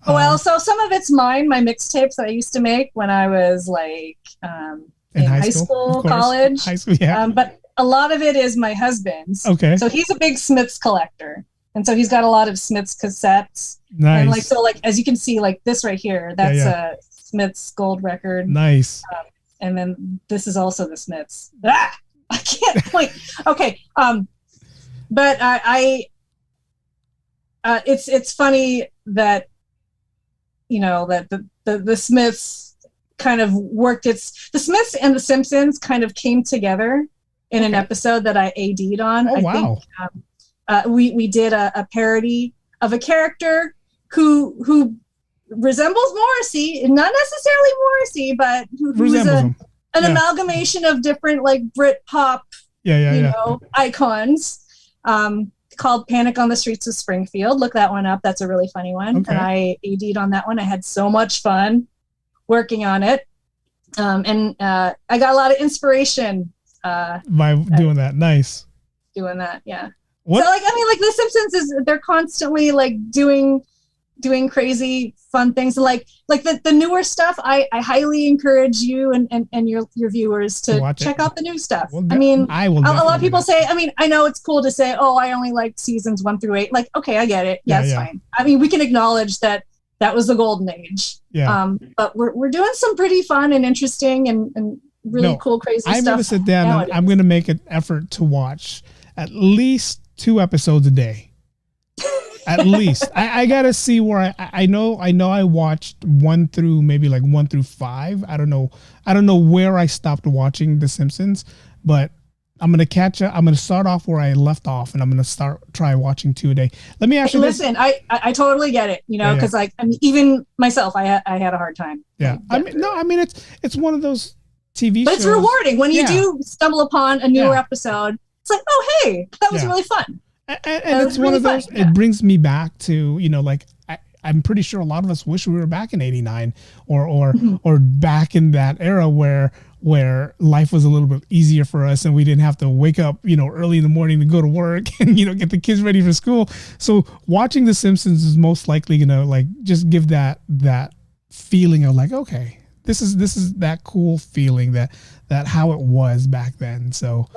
Well, so some of it's mine, my mixtapes that I used to make when I was like in high school, college. High school, yeah. But a lot of it is my husband's. Okay. So he's a big Smiths collector. And so he's got a lot of Smiths cassettes. Nice. And as you can see, like this right here, that's a Smiths gold record. Nice. And then this is also the Smiths. I can't point. Okay. But it's funny that, that the Smiths kind of worked the Smiths and the Simpsons kind of came together in an episode that I AD'd on. Oh, wow. We did a parody of a character who resembles Morrissey, not necessarily Morrissey, but who is an amalgamation of different like Brit pop, icons. Called Panic on the Streets of Springfield. Look that one up. That's a really funny one. Okay. And I AD'd on that one. I had so much fun working on it. And I got a lot of inspiration by doing that. Nice. Doing that, yeah. What? So like The Simpsons they're constantly like doing crazy fun things. Like the newer stuff, I highly encourage you and your viewers to check out the new stuff. Well, I will. A lot of people say, I know it's cool to say, oh, I only like seasons 1 through 8. Like, okay, I get it. Yeah, it's fine. I mean, we can acknowledge that was the golden age. Yeah. But we're doing some pretty fun and interesting and really cool, crazy stuff. I'm going to sit down and I'm going to make an effort to watch at least 2 episodes a day. At least I gotta see where I know I watched 1 through maybe like 1 through 5. I don't know where I stopped watching The Simpsons, but I'm gonna catch up. I'm gonna start off where I left off, and I'm gonna try watching 2 a day. Let me ask you this. Listen, I totally get it. Because even myself, I had a hard time. Yeah, it's one of those TV shows. But it's rewarding when you do stumble upon a newer episode. It's like, oh hey, that was really fun. And it's one of those, it brings me back to, I'm pretty sure a lot of us wish we were back in 89 or back in that era where where life was a little bit easier for us and we didn't have to wake up, early in the morning to go to work and, get the kids ready for school. So watching The Simpsons is most likely going to like just give that feeling of like, okay, this is that cool feeling that how it was back then. So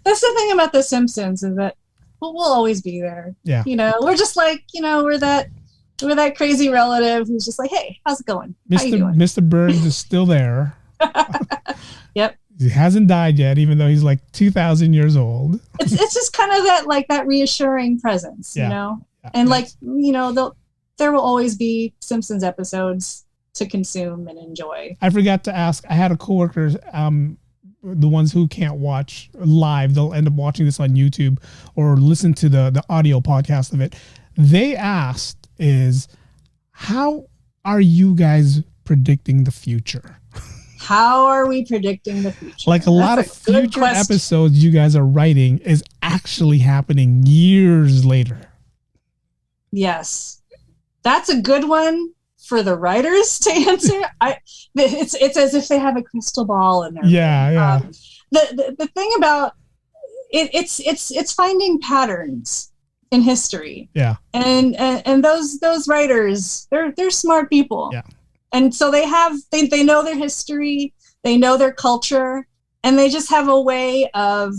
that's the thing about The Simpsons is that we'll always be there. Yeah. We're just like, we're that crazy relative who's just like, hey, how's it going? How you doing? Mr. Burns is still there. Yep. He hasn't died yet, even though he's like 2,000 years old. It's just kind of that reassuring presence, Yeah, and like, there will always be Simpsons episodes to consume and enjoy. I forgot to ask, I had a coworker, the ones who can't watch live, they'll end up watching this on YouTube or listen to the audio podcast of it. They asked is, how are you guys predicting the future? How are we predicting the future? Like a lot of future episodes you guys are writing is actually happening years later. Yes. That's a good one for the writers to answer. It's as if they have a crystal ball in there. Yeah. The thing about it's finding patterns in history. Yeah. And those writers, they're smart people. Yeah. And so they know their history, they know their culture, and they just have a way of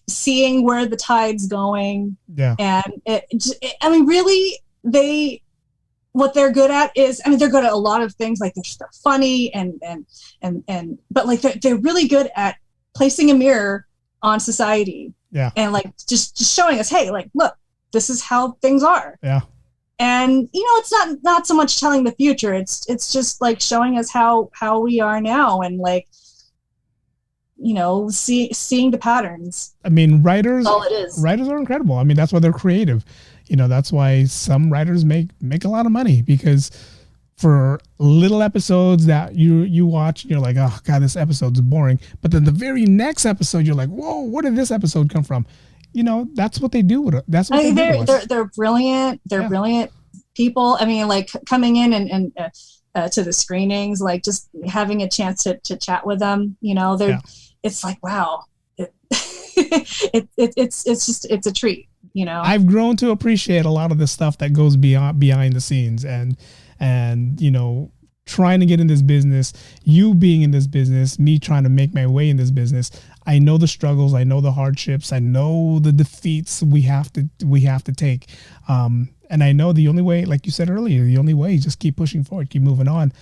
seeing where the tide's going. Yeah. And really, what they're good at is, they're good at a lot of things. Like they're funny but like they're really good at placing a mirror on society. Yeah. And like just showing us, hey, like, look, this is how things are. Yeah. And it's not so much telling the future. It's just like showing us how we are now, and like, seeing the patterns. Writers. That's all it is. Writers are incredible. That's why they're creative. That's why some writers make a lot of money, because for little episodes that you watch, you're like, oh God, this episode's boring. But then the very next episode, you're like, whoa, where did this episode come from? That's what they do with it. That's what they're brilliant. They're brilliant people. Like coming in and to the screenings, like just having a chance to chat with them. It's like, wow, it's a treat. I've grown to appreciate a lot of the stuff that goes behind the scenes, and trying to get in this business, you being in this business, me trying to make my way in this business. I know the struggles, I know the hardships, I know the defeats we have to take. And I know the only way, like you said earlier, the only way is just keep pushing forward, keep moving on.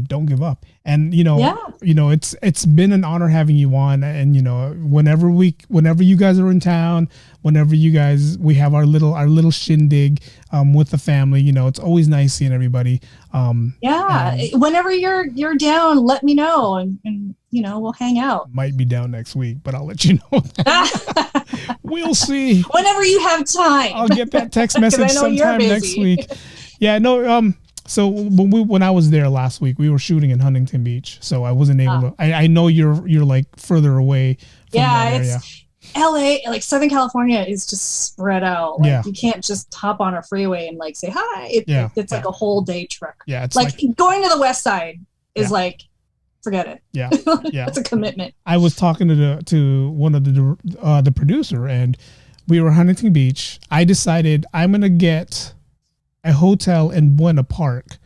Don't give up. And it's been an honor having you on. And whenever you guys are in town, whenever we have our little shindig with the family, it's always nice seeing everybody. Whenever you're down, let me know, and we'll hang out. Might be down next week, but I'll let you know. We'll see. Whenever you have time. I'll get that text message sometime next week. Yeah, no. So when I was there last week, we were shooting in Huntington Beach, so I wasn't able to. I know you're like further away from that area. LA, like Southern California, is just spread out. Like you can't just hop on a freeway and like say hi. It's like a whole day trek. Yeah, it's like going to the West Side is like, forget it. Yeah, it's a commitment. I was talking to one of the producer, and we were Huntington Beach. I decided I'm gonna get a hotel in Buena Park,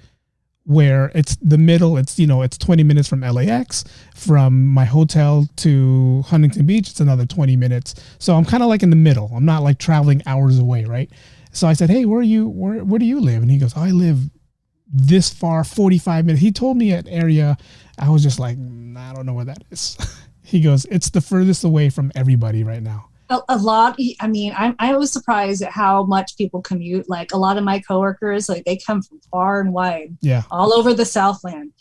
where it's the middle. It's 20 minutes from LAX. From my hotel to Huntington Beach, it's another 20 minutes. So I'm kind of like in the middle. I'm not like traveling hours away, right? So I said, hey, where do you live? And he goes, I live this far, 45 minutes. He told me an area. I was just like, I don't know where that is. He goes, it's the furthest away from everybody right now. A lot. I was surprised at how much people commute. Like a lot of my coworkers, like they come from far and wide, all over the Southland.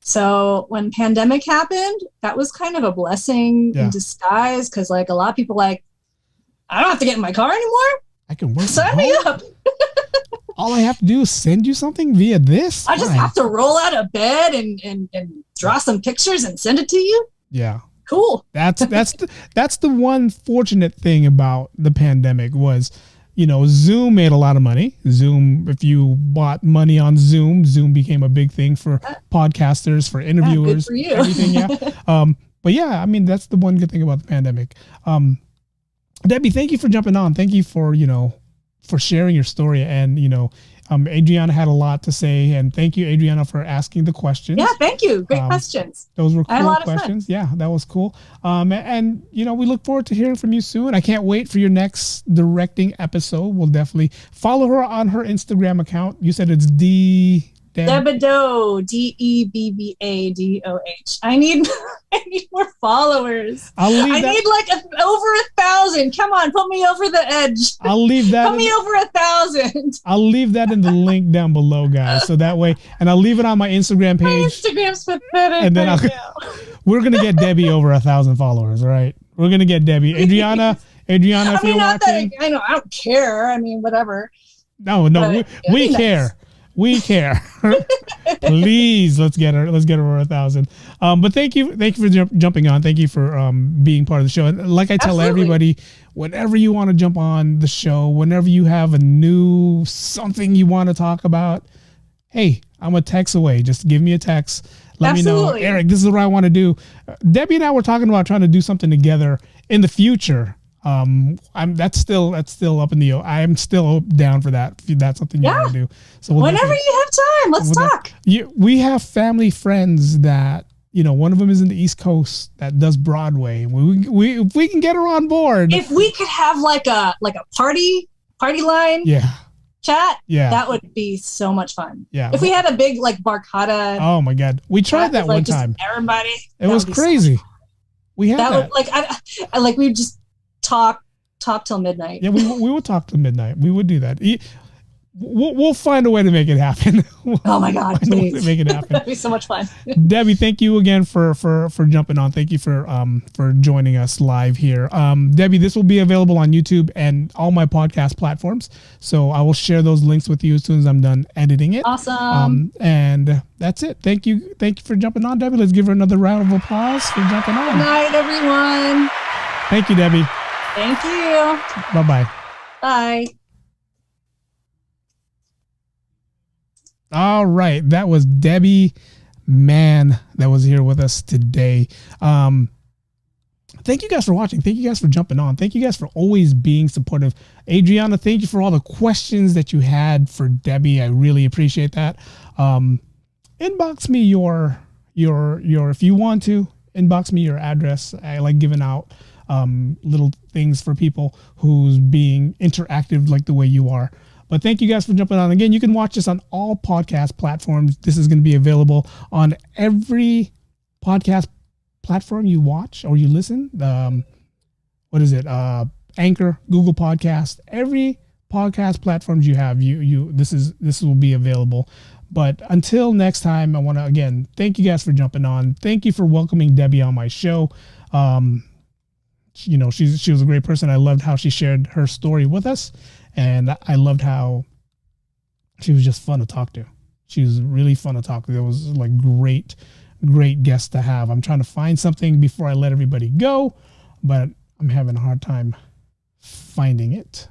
So when pandemic happened, that was kind of a blessing in disguise, because like a lot of people I don't have to get in my car anymore. I can work. Sign me up. All I have to do is send you something via this. I just have to roll out of bed and draw some pictures and send it to you. Yeah. Cool. That's the one fortunate thing about the pandemic was Zoom made a lot of money. Zoom, if you bought money on Zoom became a big thing for podcasters, for interviewers, good for you. everything. Yeah. But yeah, I mean, that's the one good thing about the pandemic. Debbie, thank you for jumping on. Thank you for, for sharing your story. And, Adriana had a lot to say, and thank you, Adriana, for asking the questions. Yeah, thank you. Great questions. Those were cool questions. Yeah, that was cool. And we look forward to hearing from you soon. I can't wait for your next directing episode. We'll definitely follow her on her Instagram account. You said it's Debbadoh, Debbadoh. I need more followers. I need like over 1,000. Come on, put me over the edge. I'll leave that. Put me over 1,000. I'll leave that in the link down below, guys. So that way, and I'll leave it on my Instagram page. My Instagram's pathetic. And then we're gonna get Debbie over 1,000 followers. All right, we're gonna get Debbie. Adriana, if you're watching, I don't care. I mean, whatever. No, we care. Nice. We care. Please, let's get her over 1,000. But thank you for jumping on. Thank you for being part of the show. And like I tell everybody, whenever you want to jump on the show, whenever you have a new something you want to talk about, hey, I'm a text away. Just give me a text. Let me know, Eric, this is what I want to do. Debbie and I were talking about trying to do something together in the future. That's still up in the air. I am still down for that. If that's something you want to do. So whenever you have time, let's talk. We have family friends that, one of them is in the East Coast that does Broadway. If we can get her on board. If we could have like a party line. Yeah. Chat. Yeah. That would be so much fun. Yeah. If we had a big like barcada. Oh my God. We tried that one time. Everybody. It was crazy. We had that. I we would just talk till midnight. Yeah, we would talk till midnight. We would do that. We'll find a way to make it happen. Oh my God, please make it happen. That'd be so much fun. Debbie, thank you again for jumping on. Thank you for joining us live here. Debbie, this will be available on YouTube and all my podcast platforms. So I will share those links with you as soon as I'm done editing it. Awesome. And that's it. Thank you for jumping on, Debbie. Let's give her another round of applause for jumping on. Good night, everyone. Thank you, Debbie. Thank you. Bye-bye. Bye. All right. That was Debbie Mann that was here with us today. Thank you guys for watching. Thank you guys for jumping on. Thank you guys for always being supportive. Adriana, thank you for all the questions that you had for Debbie. I really appreciate that. Inbox me your if you want to, inbox me your address. I like giving out little things for people who's being interactive like the way you are. But thank you guys for jumping on. Again, you can watch this on all podcast platforms. This is going to be available on every podcast platform you watch or you listen. What is it? Anchor, Google Podcast, every podcast platforms you have, this will be available. But until next time, I want to again thank you guys for jumping on. Thank you for welcoming Debbie on my show. She was a great person. I loved how she shared her story with us. And I loved how she was just fun to talk to. She was really fun to talk to. It was like great guest to have. I'm trying to find something before I let everybody go, but I'm having a hard time finding it.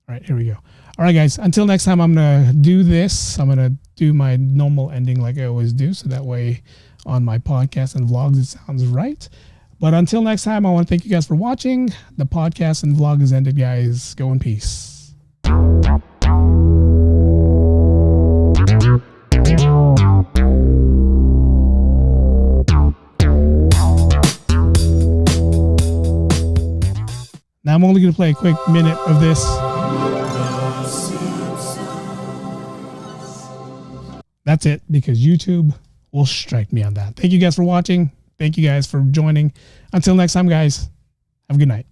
All right, here we go. All right, guys, until next time, I'm going to do this. I'm going to do my normal ending like I always do. So that way on my podcast and vlogs, it sounds right. But until next time, I want to thank you guys for watching. The podcast and vlog is ended, guys. Go in peace. Now I'm only going to play a quick minute of this. That's it, because YouTube will strike me on that. Thank you guys for watching. Thank you guys for joining. Until next time, guys, have a good night.